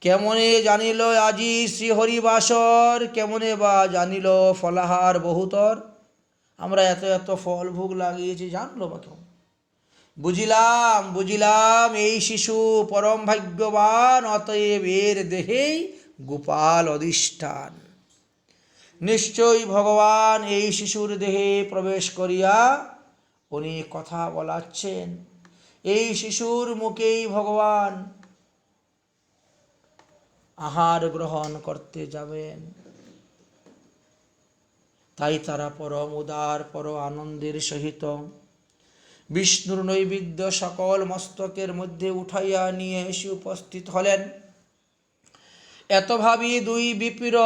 কেমনে জানিল আজি শ্রীহরিবাসর? কেমনে বা জানিল ফলাহার বহুতর? আমরা এত এত ফল ভোগ লাগিয়েছি, জানলো বা কেমন? বুঝিলাম এই শিশু পরম ভাগ্যবান, অতএব এর দেহেই গোপাল অধিষ্ঠান। নিশ্চয়ই ভগবান এই শিশুর দেহে প্রবেশ করিয়া উনি কথা বলাচ্ছেন। এই শিশুর মুখেই ভগবান আহার গ্রহণ করতে যাবেন। তাই তারা পরম উদার, পরম আনন্দের সহিত বিষ্ণুর নৈবেদ্য সকল মস্তকের মধ্যে উঠাইয়া নিয়ে এসে উপস্থিত হলেন। এত ভাবি দুই বিপ্র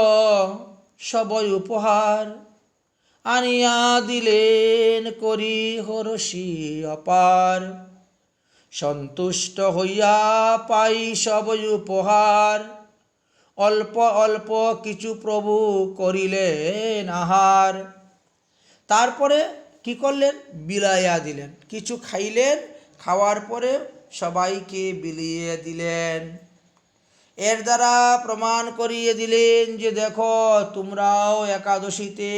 সবই উপহার আনিয়া দিলেন, করি হরষি অপার। সন্তুষ্ট হইয়া পাই সবই উপহার, অল্প অল্প কিছু প্রভু করিলেন আহার। তারপরে কি করলেন? বিলাইয়া দিলেন, কিছু খাইলেন, খাওয়ার পরে সবাইকে বিলিয়ে দিলেন। এর দ্বারা প্রমাণ করিয়ে দিলেন যে দেখো, তোমরাও একাদশীতে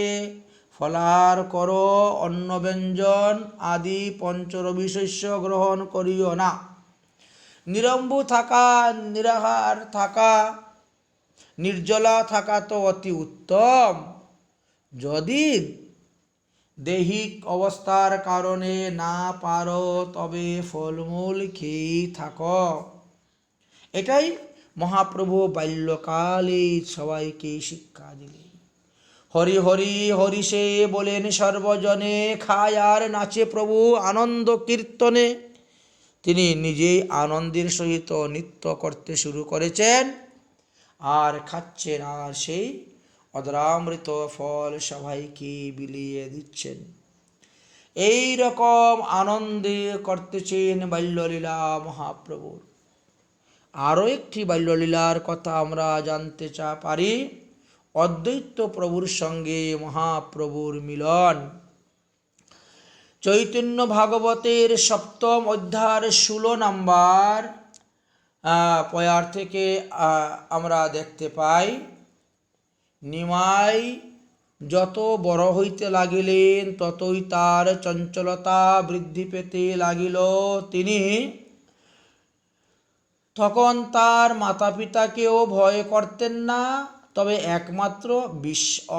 ফলাহার করো, অন্ন ব্যঞ্জন আদি পঞ্চরবি শস্য গ্রহণ করিও না। নিরম্বু থাকা, নিরাহার থাকা, নির্জলা থাকা তো অতি উত্তম। যদি দৈহিক অবস্থার কারণে না পারো, তবে ফলমূল খেয়েই থাকো। এটাই মহাপ্রভু বাল্যকালে সবাইকে শিক্ষা দিলেন। হরি হরি হরিষে বলেন সর্বজনে, খায় আর নাচে প্রভু আনন্দ কীর্তনে। তিনি নিজেই আনন্দের সহিত নৃত্য করতে শুরু করেছেন আর খাচ্ছেন, আর সেই অধরামৃত ফল সবাইকে বিলিয়ে দিচ্ছেন। এই রকম আনন্দে করতেছেন বাল্যলীলা মহাপ্রভুর। আরও একটি বাল্যলীলার কথা আমরা জানতে পারি। অদ্বৈত প্রভুর সঙ্গে মহাপ্রভুর মিলন। চৈতন্য ভাগবতের সপ্তম অধ্যায়ের 16 নম্বর পয়ার থেকে আমরা দেখতে পাই, নিমাই যত বড় হইতে লাগিলেন ততই তার চঞ্চলতা বৃদ্ধি পেতে লাগিল। তিনি তখন তার মাতা পিতাকেও ভয় করতেন না, তবে একমাত্র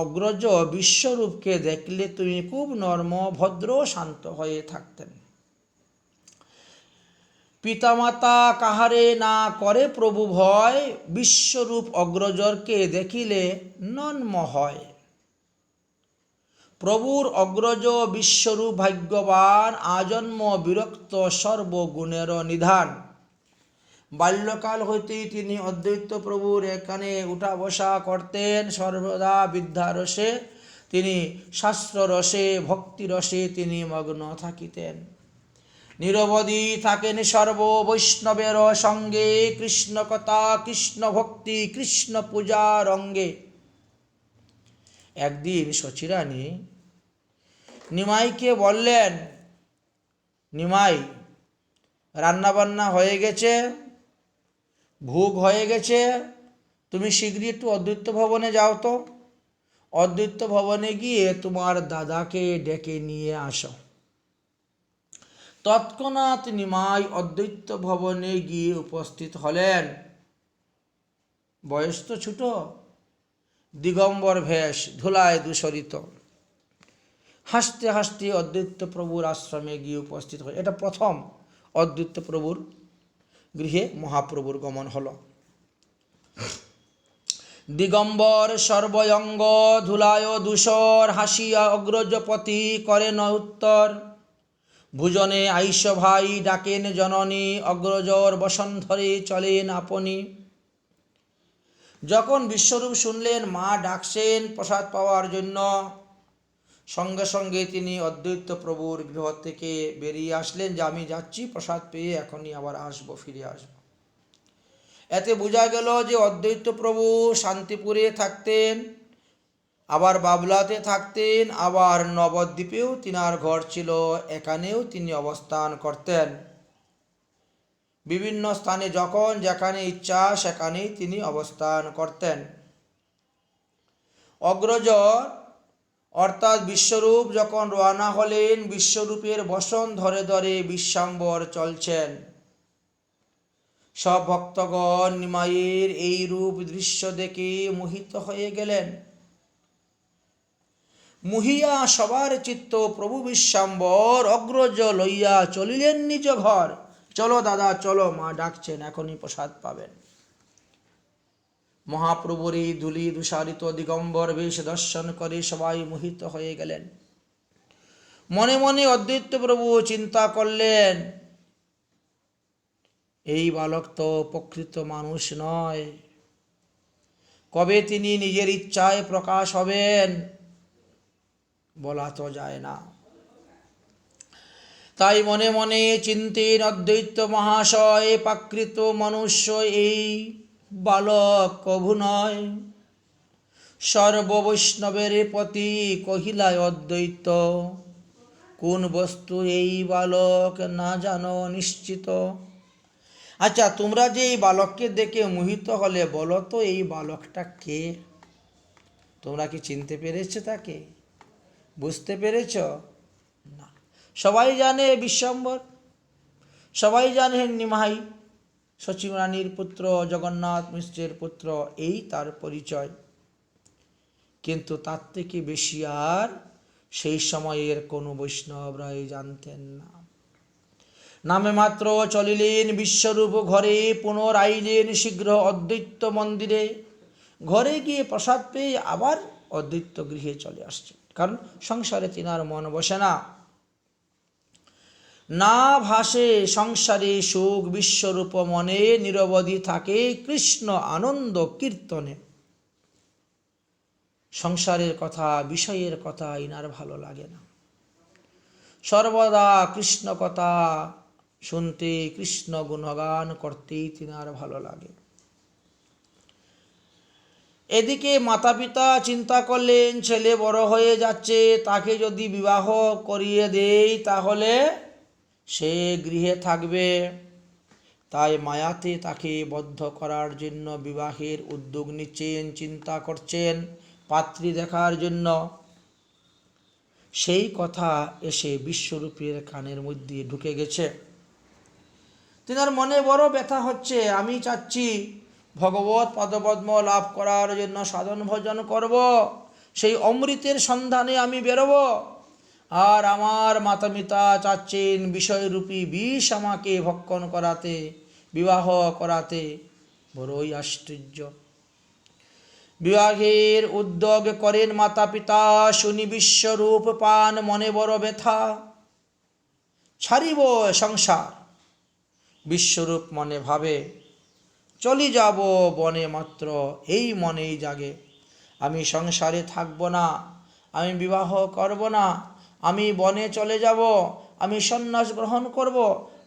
অগ্রজ বিশ্বরূপকে দেখলে তিনি খুব নর্ম ভদ্র শান্ত হয়ে থাকতেন। পিতামাতা কাহারে না করে প্রভু ভয়, বিশ্বরূপ অগ্রজরকে দেখিলে নন্ম হয়। প্রভুর অগ্রজ বিশ্বরূপ ভাগ্যবান, আজন্ম বিরক্ত সর্বগুণের নিধান। বাল্যকাল হইতেই তিনি অদ্বৈত প্রভুর এখানে উঠা বসা করতেন। সর্বদা বিদ্যারসে তিনি, শাস্ত্ররসে ভক্তিরসে তিনি মগ্ন থাকিতেন। নিরবধি থাকেন সর্ব বৈষ্ণবের সঙ্গে, কৃষ্ণ কথা কৃষ্ণ ভক্তি কৃষ্ণ পূজা রঙ্গে। একদিন সচিরানী নিমাইকে বললেন, নিমাই, রান্নাবান্না হয়ে গেছে, ভোগ হয়ে গেছে, তুমি শীঘ্রই একটু অদ্বৈত ভবনে যাও তো। অদ্বৈত ভবনে গিয়ে তোমার দাদাকে ডেকে নিয়ে আসো। তৎক্ষণাৎ নিমাই অদ্বৈত ভবনে গিয়ে উপস্থিত হলেন। বয়স তো ছোট, দিগম্বর ভেষ, ধুলায় দূষরিত। হাসতে হাসতে অদ্বৈত প্রভুর আশ্রমে গিয়ে উপস্থিত হল। এটা প্রথম অদ্বৈত প্রভুর গৃহে মহাপ্রভুর গমন হল। দিগম্বর সর্বয়ঙ্গ ধুলায় দূষর, হাসিয়া অগ্রজপতি করেন উত্তর। ভুজনে আইস ভাই ডাকেন জননী, অগ্রজর বসন্ধরে চলেন আপনি। যখন বিশ্বরূপ শুনলেন মা ডাকছেন প্রসাদ পাওয়ার জন্য, সঙ্গে সঙ্গে তিনি অদ্বৈত প্রভুর গৃহ থেকে বেরিয়ে আসলেন যে আমি যাচ্ছি, প্রসাদ পেয়ে এখনই আবার আসবো, ফিরে আসবো। এতে বোঝা গেল যে অদ্বৈত প্রভু শান্তিপুরে থাকতেন, আবার বাবলাতে থাকতেন, আবার নবদ্বীপেও তিনার ঘর ছিল, এখানেও তিনি অবস্থান করতেন। বিভিন্ন স্থানে যখন যেখানে ইচ্ছা সেখানেই তিনি অবস্থান করতেন। অগ্রজ অর্থাৎ বিশ্বরূপ যখন রওনা হলেন, বিশ্বরূপের বসন ধরে ধরে বিশ্বাম্বর চলছেন। সব ভক্তগণ নিমাইয়ের এই রূপ দৃশ্য দেখে মোহিত হয়ে গেলেন। মুহিয়া সবার চিত্ত প্রভু বিশ্বাম্বর অগ্রজ লইয়া চলিলেন নিজ ঘর। চলো দাদা চলো, মা ডাকছেন, এখনই প্রসাদ পাবেন। মহাপ্রভুর এই ধূলি দূষারিত দিগম্বর বেশ দর্শন করে সবাই মোহিত হয়ে গেলেন। মনে মনে অদ্বৈত প্রভু চিন্তা করলেন, এই বালক তো প্রকৃত মানুষ নয়, কবে তিনি নিজের ইচ্ছায় প্রকাশ হবেন বলা তো যায় না। তাই মনে মনে চিন্তেন অদ্বৈত মহাশয়, প্রাকৃত মনুষ্য এই বালক কভু নয়। সর্ববৈষ্ণবের প্রতি কহিলায় অদ্বৈত, কোন বস্তু এই বালক না জানো নিশ্চিত। আচ্ছা, তোমরা যে এই বালককে দেখে মোহিত হলে, বলো তো এই বালকটা কে? তোমরা কি চিনতে পেরেছ তাকে? বুঝতে পেরেছ? না। সবাই জানে বিশ্বাম্বর, সবাই জানেন নিমাই সচিরানীর পুত্র, জগন্নাথ মিশ্রের পুত্র, এই তার পরিচয়। কিন্তু তার থেকে বেশি আর সেই সময়ের কোনো বৈষ্ণবরাই জানতেন না। নামে মাত্র চলিলেন বিশ্বরূপ ঘরে, পুনরাইলেন শীঘ্র অদ্বৈত মন্দিরে। ঘরে গিয়ে প্রসাদ পেয়ে আবার অদ্বৈত গৃহে চলে আসছে, কারণ সংসারে তিনার মন বসে না। না ভাসে সংসারে সুখ, বিশ্বরূপ মনে নিরবধি থাকে কৃষ্ণ আনন্দ কীর্তনে। সংসারের কথা, বিষয়ের কথা ইনার ভালো লাগে না। সর্বদা কৃষ্ণ কথা শুনতে, কৃষ্ণ গুণগান করতেই তিনার ভালো লাগে। এদিকে মাতা পিতা চিন্তা করলেন ছেলে বড় হয়ে যাচ্ছে, তাকে যদি বিবাহ করিয়ে দেই তাহলে সে গৃহে থাকবে। তাই মায়াতে তাকে বদ্ধ করার জন্য বিবাহের উদ্যোগ নিচ্ছেন, চিন্তা করছেন পাত্রী দেখার জন্য। সেই কথা এসে বিশ্বরূপের কানের মধ্যে ঢুকে গেছে। তিনার মনে বড় ব্যথা হচ্ছে, আমি চাচ্ছি ভগবত পদপদ্ম লাভ করার জন্য সাধন ভজন করব, সেই অমৃতের সন্ধানে আমি বেরোব, আর আমার মাতা পিতা চাচ্ছেন বিষয়রূপী বিষ আমাকে ভক্ষণ করাতে, বিবাহ করাতে। বড়ই আশ্চর্য। বিবাহের উদ্যোগ করেন মাতা পিতা, শুনি বিশ্বরূপ পান মনে বড় ব্যথা। ছাড়িব সংসার, বিশ্বরূপ মনে ভাবে, চলি যাব বনে মাত্র এই মনেই জাগে। আমি সংসারে থাকব না, আমি বিবাহ করব না, আমি বনে চলে যাব, আমি সন্ন্যাস গ্রহণ করব,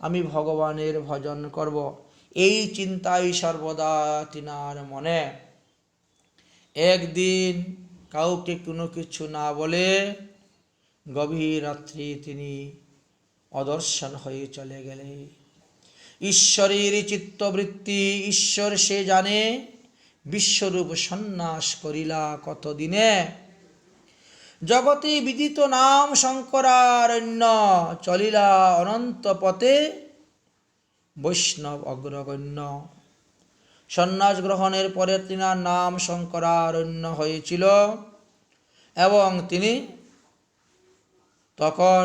আমি ভগবানের ভজন করব, এই চিন্তাই সর্বদা তিনার মনে। একদিন কাউকে কোনো কিছু না বলে গভীর রাত্রি তিনি অদর্শন হয়ে চলে গেলেন। ঈশ্বরের চিত্তবৃত্তি, ঈশ্বর সে জানে, বিশ্বরূপ সন্ন্যাস করিলা কতদিনে। জগতে বিদিত নাম শঙ্করারণ্য, চলিলা অনন্ত পথে বৈষ্ণব অগ্রগণ্য। সন্ন্যাস গ্রহণের পরে তিনার নাম শঙ্করারণ্য হয়েছিল এবং তিনি তখন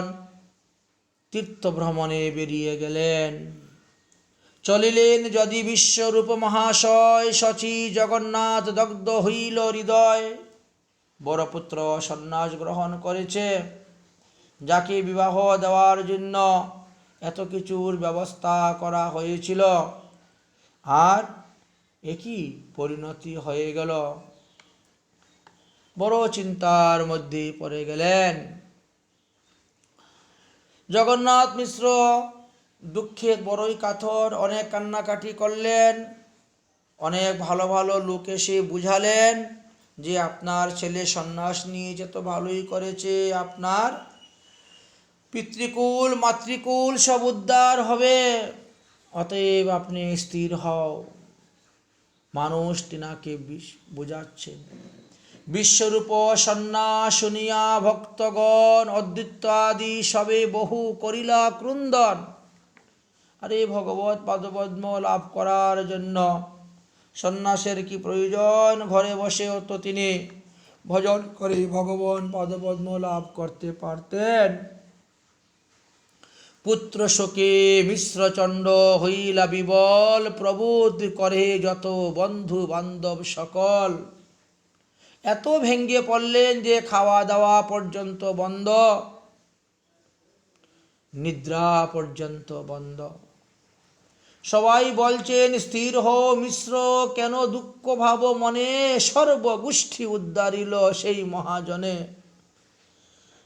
তীর্থভ্রমণে বেরিয়ে গেলেন। চলিলেন যদি বিশ্বরূপ মহাশয়, শচী জগন্নাথ দগ্ধ হইল হৃদয়। বড় পুত্র সন্ন্যাস গ্রহণ করেছে, যাকে বিবাহ দেওয়ার জন্য এত কিছুর ব্যবস্থা করা হয়েছিল, আর একই পরিণতি হয়ে গেল। বড় চিন্তার মধ্যে পড়ে গেলেন। জগন্নাথ মিশ্র দুঃখে বড়ই কাতর, অনেক কান্নাকাটি করলেন। অনেক ভালো ভালো লোক এসে বুঝালেন যে আপনার ছেলে সন্ন্যাস নিয়েছে তো ভালোই করেছে, আপনার পিতৃকুল মাতৃকুল সব উদ্ধার হবে, অতএব আপনি স্থির হও। মানুষ তিনাকে বুঝাচ্ছেন। বিশ্বরূপ সন্ন্যাস শুনিয়া ভক্তগণ অদ্বৈত আদি সবে বহু করিলা ক্রন্দন। আরে ভগবত পাদপদ্ম লাভ করার জন্য সন্ন্যাসের কি প্রয়োজন? ঘরে বসেও তো তিনি ভজন করে ভগবান পাদপদ্ম লাভ করতে পারতেন। পুত্র শোকে মিশ্রচণ্ড হইলা বিবল, প্রবোধ করে যত বন্ধু বান্ধব সকল। এত ভেঙ্গে পড়লেন যে খাওয়া দাওয়া পর্যন্ত বন্ধ, নিদ্রা পর্যন্ত বন্ধ। সবাই বলছেন স্থির হও মিশ্র, কেন দুঃখ ভাব মনে, সর্বগোষ্ঠী উদ্ধারিল সেই মহাজনে।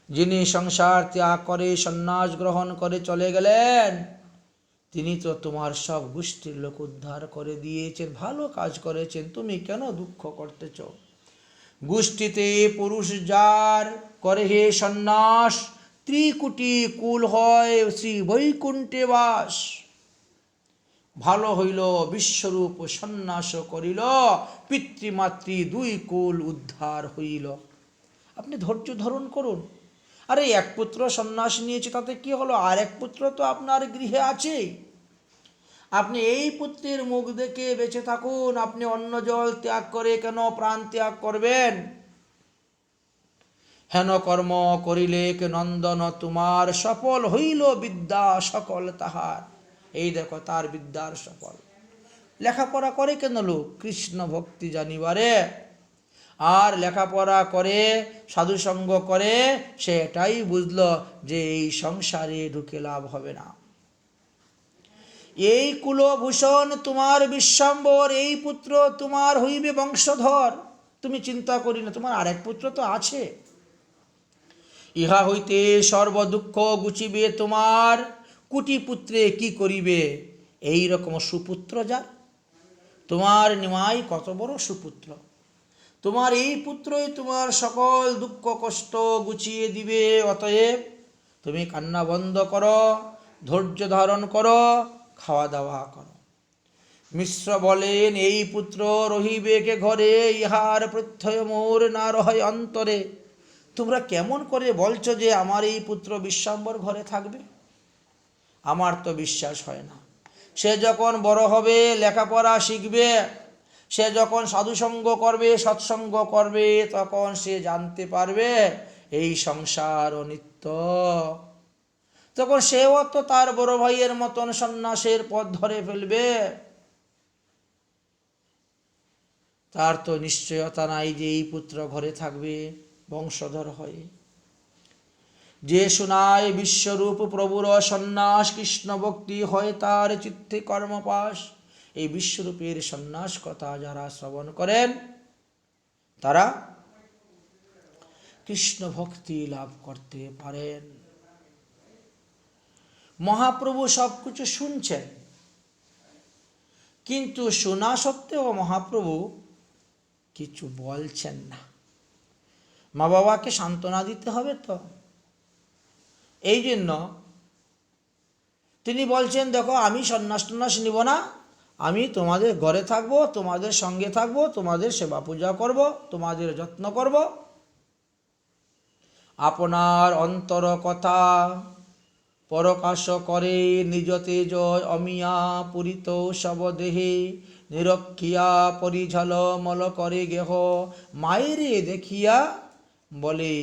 যিনি সংসার ত্যাগ করে সন্ন্যাস গ্রহণ করে চলে গেলেন, তিনি তো তোমার সব গোষ্ঠীর লোক উদ্ধার করে দিয়েছেন, ভালো কাজ করেছেন, তুমি কেন দুঃখ করতেছ? গোষ্ঠীতে পুরুষ যার করে হে সন্ন্যাস, ত্রিকুটি কুল হয় শ্রী বৈকুণ্ঠে বাস। ভালো হইল বিশ্বরূপ সন্ন্যাস করিল, পিতৃমাতৃ দুই কুল উদ্ধার হইল। আপনি ধৈর্য ধারণ করুন। আরে এক পুত্র সন্ন্যাস নিয়েছে তাতে কি হলো, আর এক পুত্র তো আপনার গৃহে আছে। আপনি এই পুত্রের মুখ দেখে বেঁচে থাকুন, আপনি অন্ন জল ত্যাগ করে কেন প্রাণ ত্যাগ করবেন? হেন কর্ম করিলে কে নন্দন তোমার, সফল হইল বিদ্যা সকল তাহার। এই দেখো তার বিদ্যার সফল। লেখাপড়া করে কেন লোক? কৃষ্ণ ভক্তি জানিবারে। আর লেখাপড়া করে সাধুসঙ্গ করে সে এটাই বুঝল যে এই সংসারে ঢুকে লাভ হবে না। এই কুলভূষণ তোমার বিশ্বম্বর, এই পুত্র তোমার হইবে বংশধর। তুমি চিন্তা করি না, তোমার আরেক পুত্র তো আছে। ইহা হইতে সর্বদুঃখ গুছিবে তোমার, কুটি পুত্রে কি করিবে, এই রকম সুপুত্র যার। তোমার নিমাই কত বড় সুপুত্র, তোমার এই পুত্রই তোমার সকল দুঃখ কষ্ট গুছিয়ে দিবে। অতএব তুমি কান্না বন্ধ করো, ধৈর্য ধারণ করো, খাওয়া দাওয়া করো। মিশ্র বলেন, এই পুত্র রহিবে কে ঘরে, ইহার প্রত্যয় মোর না রয় অন্তরে। তোমরা কেমন করে বলছো যে আমার এই পুত্র বিশ্বাম্বর ঘরে থাকবে? আমার তো বিশ্বাস হয় না। সে যখন বড় হবে, লেখাপড়া শিখবে, সে যখন সাধুসঙ্গ করবে, সৎসঙ্গ করবে, তখন সে জানতে পারবে এই সংসার অনিত্য। তখন সেও তো তার বড় ভাইয়ের মতন সন্ন্যাসের পথ ধরে ফেলবে। তার তো নিশ্চয়তা নাই যে এই পুত্র ঘরে থাকবে বংশধর হয়ে। যে শোনায় বিশ্বরূপ প্রভুর সন্ন্যাস, কৃষ্ণ ভক্তি হয় তার চিত্তে কর্মপাশ। এই বিশ্বরূপের সন্ন্যাস কথা যারা শ্রবণ করেন, তারা কৃষ্ণ ভক্তি লাভ করতে পারেন। মহাপ্রভু সব কিছু শুনছেন, কিন্তু শোনা সত্ত্বেও মহাপ্রভু কিছু বলছেন না। মা বাবাকে সান্ত্বনা দিতে হবে তো, এই জন্য তিনি বলছেন, দেখো আমি সন্ন্যাস টন্যাস নিব না, আমি তোমাদের ঘরে থাকবো, তোমাদের সঙ্গে থাকবো, তোমাদের সেবা পূজা করব, তোমাদের যত্ন করব। আপনার অন্তর কথা প্রকাশ করে নিজ তেজ অমিয়া পুরিত সব দেহে, নিরক্ষিয়া পরিঝল মল করে গেহ, মায়েরে দেখিয়া বলে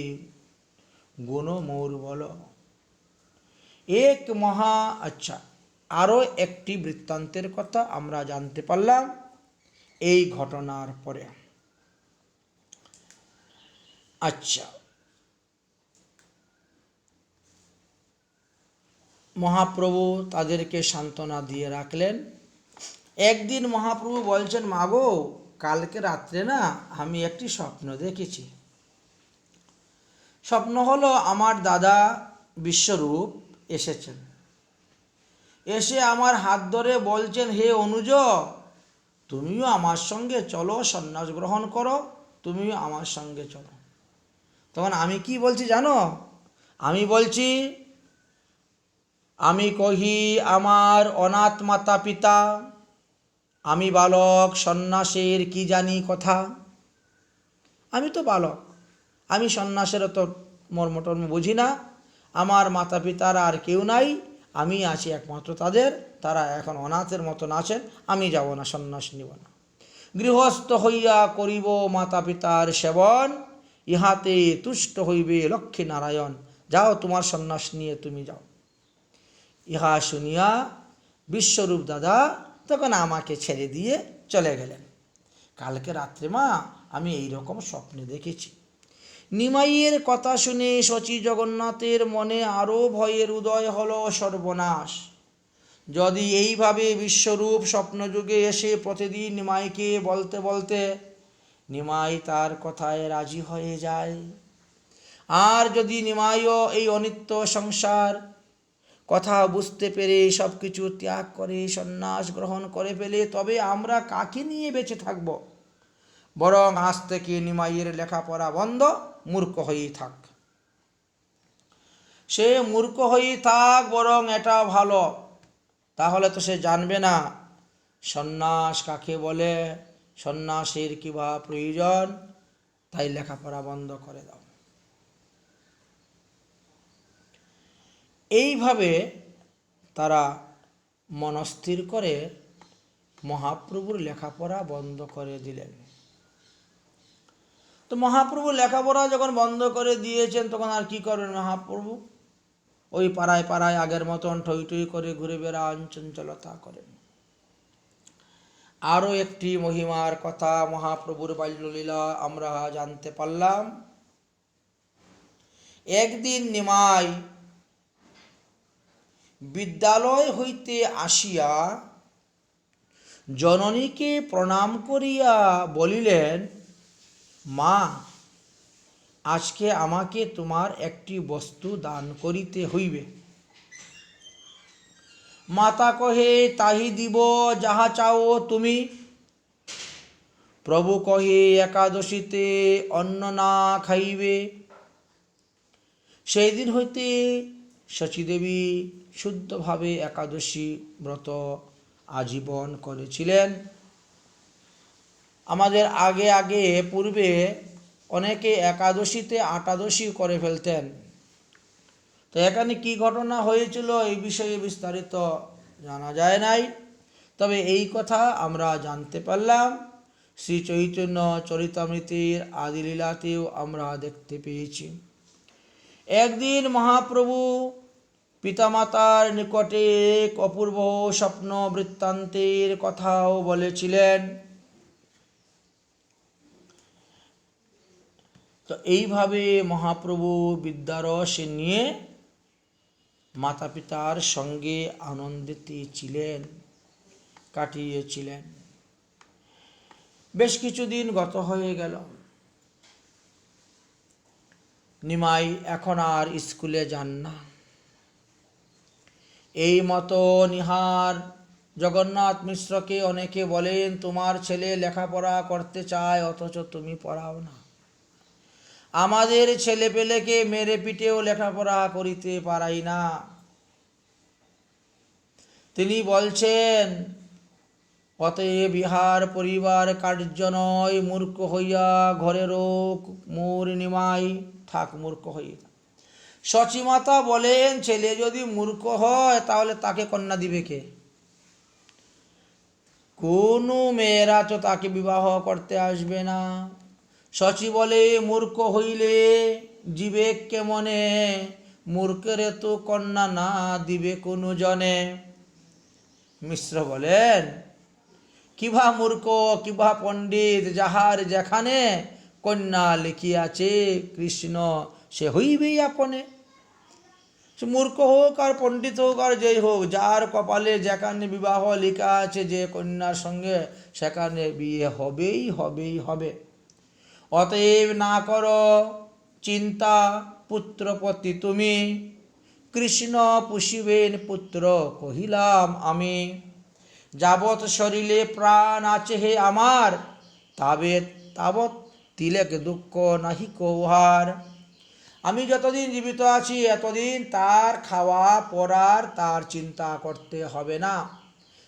গুণ মোর বল। এক মহা আচ্ছা, আরও একটি বৃত্তান্তের কথা আমরা জানতে পারলাম এই ঘটনার পরে। আচ্ছা, মহাপ্রভু তাদেরকে সান্ত্বনা দিয়ে রাখলেন। একদিন মহাপ্রভু বলছেন, মাগো কালকে রাত্রে না আমি একটি স্বপ্ন দেখেছি। স্বপ্ন হলো আমার দাদা বিশ্বরূপ এসেছেন, এসে আমার হাত ধরে বলছেন, হে অনুজ, তুমিও আমার সঙ্গে চলো, সন্ন্যাস গ্রহণ করো, তুমিও আমার সঙ্গে চলো। তখন আমি কি বলছি জানো? আমি বলছি, আমি কহি আমার অনাথ মাতা পিতা, আমি বালক, সন্ন্যাসের কি জানি কথা। আমি তো বালক, আমি সন্ন্যাসের তো মর্মটর্ম বুঝি না। আমার মাতা পিতার আর কেউ নাই, আমি আছি একমাত্র তাদের, তারা এখন অনাথের মতন আছেন, আমি যাব না, সন্ন্যাস নিব না। গৃহস্থ হইয়া করিব মাতা পিতার সেবন, ইহাতে তুষ্ট হইবে লক্ষ্মী নারায়ণ। যাও, তোমার সন্ন্যাস নিয়ে তুমি যাও। ইহা শুনিয়া বিশ্বরূপ দাদা তখন আমাকে ছেড়ে দিয়ে চলে গেলেন। কালকে রাত্রে মা আমি এই রকম স্বপ্নে দেখেছি। নিমাইয়ের কথা শুনে শচী জগন্নাথের মনে আরও ভয়ের উদয় হল। সর্বনাশ! যদি এইভাবে বিশ্বরূপ স্বপ্নযুগে এসে প্রতিদিন নিমাইকে বলতে বলতে নিমাই তার কথায় রাজি হয়ে যায়, আর যদি নিমাইও এই অনিত্য সংসার কথা বুঝতে পেরে সব কিছু ত্যাগ করে সন্ন্যাস গ্রহণ করে ফেলে, তবে আমরা কাকে নিয়ে বেঁচে থাকব? বরং আজ থেকে নিমাইয়ের লেখাপড়া বন্ধ, মূর্খ হয়েই থাক। সে মূর্খ হয়েই থাক, বরং এটা ভালো। তাহলে তো সে জানবে না সন্ন্যাস কাকে বলে, সন্ন্যাসের কিবা প্রয়োজন, তাই লেখাপড়া বন্ধ করে দাও। এইভাবে তারা মনস্থির করে মহাপ্রভুর লেখাপড়া বন্ধ করে দিলেন। তো মহাপ্রভু লেখাপড়া যখন বন্ধ করে দিয়েছেন, তখন আর কি করবেন মহাপ্রভু? ওই পাড়ায় পাড়ায় আগের মতন টই টই করে ঘুরে বেড়ান, চঞ্চলতা করেন। আরও একটি মহিমার কথা মহাপ্রভুর বাল্যলীলা আমরা জানতে পারলাম। একদিন নিমাই বিদ্যালয় হইতে আসিয়া জননীকে প্রণাম করিয়া বলিলেন, মা, আজকে আমাকে তোমার একটি বস্তু দান করিতে হইবে। মাতা কহে তাহি দিব যাহা চাও তুমি। প্রভু কহে একাদশীতে অন্ন না খাইবে। সেই দিন হইতে শচীদেবী শুদ্ধভাবে একাদশী ব্রত আজীবন করেছিলেন। আমাদের আগে পূর্বে অনেকে একাদশীতে আটাদশী করে ফেলতেন। তো এখানে কি ঘটনা হয়েছিল এই বিষয়ে বিস্তারিত জানা যায় নাই, তবে এই কথা আমরা জানতে পারলাম শ্রী চৈতন্য চরিতামৃতের আদিলীলাতেও আমরা দেখতে পেয়েছি। একদিন মহাপ্রভু পিতামাতার নিকটে এক অপূর্ব স্বপ্ন বৃত্তান্তের কথাও বলেছিলেন। তো এইভাবে মহাপ্রভু বিদ্যারস নিয়ে মাতা পিতার সঙ্গে আনন্দিত ছিলেন, কাটিয়েছিলেন। বেশ কিছুদিন গত হয়ে গেল। নিমাই এখন আর স্কুলে যান না। এই মতো নিহার জগন্নাথ মিশ্রকে অনেকে বলেন, তোমার ছেলে লেখাপড়া করতে চায় অথচ তুমি পড়াও না। আমাদের ছেলে পেলেকে মেরে পিটেও লেখাপড়া করিতে পারাই না। তিনি বলছেন, অতএব ইহার পরিবার কার্য নয়, মূর্খ হইয়া ঘরেরও মোর নিমাই থাক মূর্খ হইয়া। শচীমাতা বলেন, ছেলে যদি মূর্খ হয় তাহলে তাকে কন্যা দিবে কে? কোনো মেয়েরা তো তাকে বিবাহ করতে আসবে না। শচী বলে, মূর্খ হইলে জীবে কেমনে, মূর্খের তো কন্যা না দিবে কোনো জনে। মিশ্র বলেন, কিবা মূর্খ কিবা পণ্ডিত, যাহার যেখানে কন্যা লিখিয়াছে কৃষ্ণ সে হইবেই আপনে। মূর্খ হোক আর পণ্ডিত হোক আর যেই হোক, যার কপালে যেখানে বিবাহ লেখা আছে যে কন্যার সঙ্গে, সেখানে বিয়ে হবেই হবেই হবে। অতএব না করো চিন্তা পুত্রপতি তুমি, কৃষ্ণ পুষিবেন পুত্র কহিলাম আমি। যাবৎ শরীরে প্রাণ আছে হে আমার, তাবৎ তিলেক দুঃখ নাহি কৌহার। আমি যতদিন জীবিত আছি এতদিন তার খাওয়া পড়ার তার চিন্তা করতে হবে না।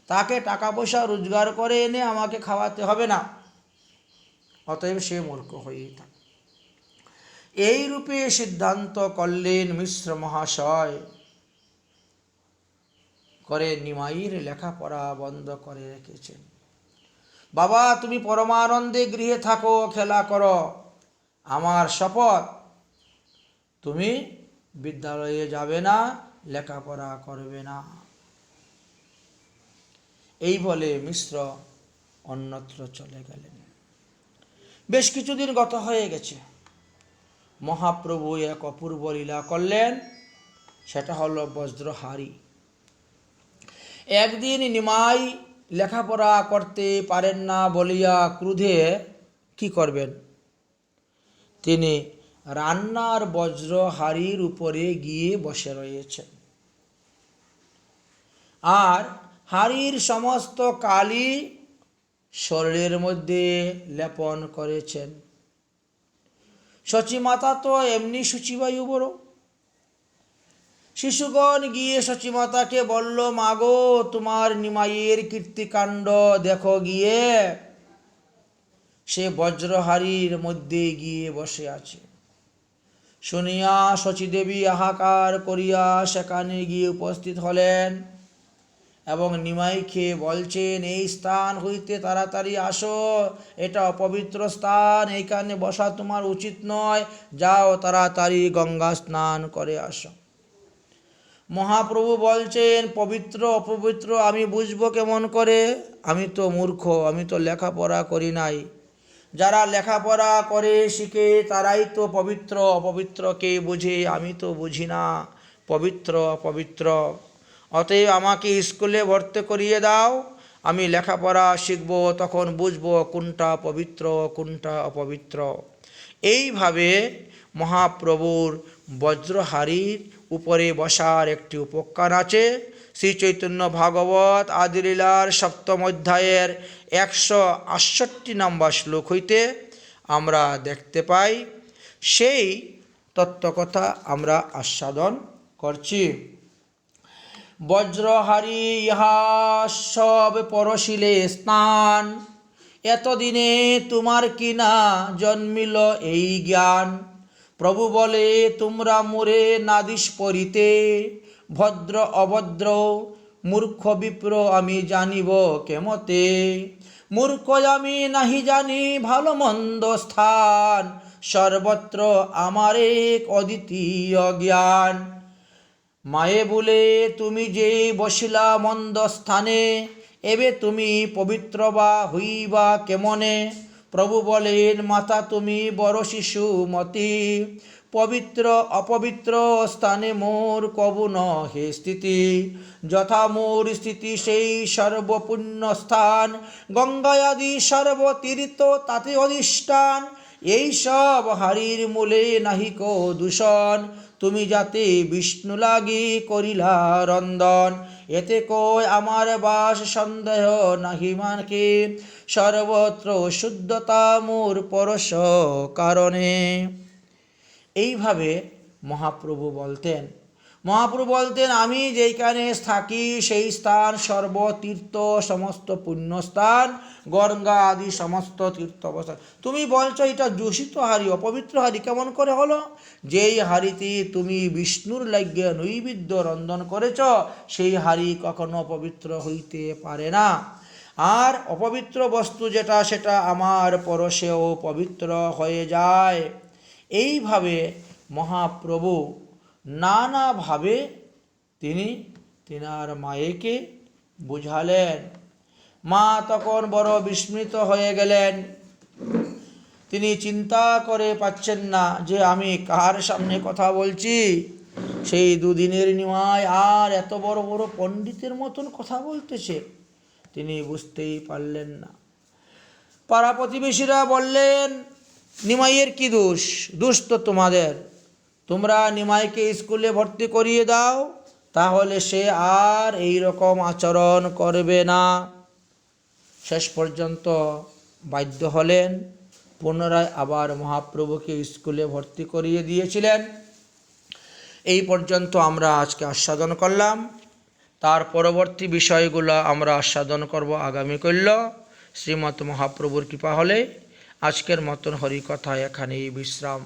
তাকে টাকা পয়সা রোজগার করে এনে আমাকে খাওয়াতে হবে না। অতএব সে মূর্খ হয়েই থাকে। এই রূপে সিদ্ধান্ত করলেন মিশ্র মহাশয়, করে নিমাইয়ের লেখাপড়া বন্ধ করে রেখেছেন। বাবা তুমি পরমানন্দে গৃহে থাকো, খেলা করো, আমার শপথ তুমি বিদ্যালয়ে যাবে না, লেখাপড়া করবে না। এই বলে মিশ্র অন্যত্র চলে গেলেন। বেশ কিছুদিন গত হয়ে গেছে। মহাপ্রভু এক অপূর্ব লীলা করলেন, সেটা হলো বজ্রহারি। একদিন নিমাই লেখাপড়া করতে পারেন না বলিয়া ক্রোধে কি করবেন, তিনি রান্নার বজ্রহারির উপরে গিয়ে বসে রয়েছেন আর হাড়ির সমস্ত কালি শরীরের মধ্যে লেপন করেছেন। শচীমাতা তো এমনি শুচিবায়ু বড়। শিশুগণ গিয়ে শচীমাতাকে বলল, মাগো তোমার নিমাইয়ের কীর্তিকাণ্ড দেখো গিয়ে, সে বজ্রহারির মধ্যে গিয়ে বসে আছে। শুনিয়া শচীদেবী হাহাকার করিয়া সেখানে গিয়ে উপস্থিত হলেন এবং নিমাইকে বলছেন, এই স্থান হইতে তাড়াতাড়ি আসো, এটা অপবিত্র স্থান, এইখানে বসা তোমার উচিত নয়, যাও তাড়াতাড়ি গঙ্গা স্নান করে আসো। মহাপ্রভু বলছেন, পবিত্র অপবিত্র আমি বুঝবো কেমন করে? আমি তো মূর্খ, আমি তো লেখাপড়া করি নাই। যারা লেখাপড়া করে শিখে তারাই তো পবিত্র অপবিত্রকে বুঝে, আমি তো বুঝি না পবিত্র অপবিত্র। অতএব আমাকে স্কুলে ভর্তি করিয়ে দাও, আমি লেখাপড়া শিখব, তখন বুঝব কোনটা পবিত্র কোনটা অপবিত্র। এইভাবে মহাপ্রভুর বজ্রহারির উপরে বসার একটি উপকার আছে। শ্রী চৈতন্য ভাগবত আদিলীলার 7ম অধ্যায়ের 168 নম্বর শ্লোক হইতে আমরা দেখতে পাই। সেই তত্ত্বকথা আমরা আস্বাদন করছি। বজ্রহারি ইহা সব পরশিলে স্নান, এতদিনে তোমার কিনা জন্মিল এই জ্ঞান। প্রভু বলে তোমরা মোরে নাদিস পরিতে, ভদ্র অভদ্র মূর্খ বিপ্র আমি জানিব কেমতে। মূর্খ আমি নাহি জানি ভালো মন্দ স্থান, সর্বত্র আমার এক অদ্বিতীয় জ্ঞান। মায়ে বলে তুমি যে বসিলা মন্দ স্থানে, এবে তুমি পবিত্র বা হইবা কেমনে। প্রভু বলেন মাতা তুমি বড় শিশু মতি, পবিত্র অপবিত্র স্থানে মোর কবু নহে স্থিতি। যথা মোর স্থিতি সেই সর্বপুণ্য স্থান, গঙ্গায়াদি সর্বতীর্থ তাতে অধিষ্ঠান। এই সব হারির মূলে নাহিক দূষণ, তুমি যাতে বিষ্ণু লাগি করিলা রন্দন। এতে কই আমার বাস সন্দেহ নাহি মানকে, সর্বত্র শুদ্ধতা মোর পরশ কারণে। এইভাবে মহাপ্রভু বলতেন আমি যেখানে থাকি সেই স্থান সর্বতীর্থ, সমস্ত পুণ্যস্থান, গঙ্গা আদি সমস্ত তীর্থ অবস্থান। তুমি বলছো এটা দূষিত হারি, অপবিত্র হারি, কেমন করে হলো? যেই হারিতে তুমি বিষ্ণুর লাগিয়া নৈবেদ্য রন্ধন করেছ, সেই হারি কখনো পবিত্র হইতে পারে না। আর অপবিত্র বস্তু যেটা, সেটা আমার পরশেও পবিত্র হয়ে যায়। এইভাবে মহাপ্রভু নানাভাবে তিনি তিনার মায়েকে বুঝালেন। মা তখন বড় বিস্মিত হয়ে গেলেন। তিনি চিন্তা করে পাচ্ছেন না যে আমি কার সামনে কথা বলছি। সেই দুদিনের নিমাই আর এত বড় বড় পণ্ডিতের মতন কথা বলতেছে, তিনি বুঝতেই পারলেন না। পাড়া প্রতিবেশীরা বললেন নিমাইয়ের কি দোষ? দোষ তো তোমাদের, তোমরা নিমাইকে স্কুলে ভর্তি করিয়ে দাও, তাহলে সে আর এই রকম আচরণ করবে না। শেষ পর্যন্ত বাধ্য হলেন, পুনরায় আবার মহাপ্রভুকে স্কুলে ভর্তি করিয়ে দিয়েছিলেন। এই পর্যন্ত আমরা আজকে আস্বাদন করলাম। তার পরবর্তী বিষয়গুলো আমরা আস্বাদন করব আগামীকাল শ্রীমৎ মহাপ্রভুর কৃপা হলে। আজকের মতন হরিকথা এখানেই বিশ্রাম।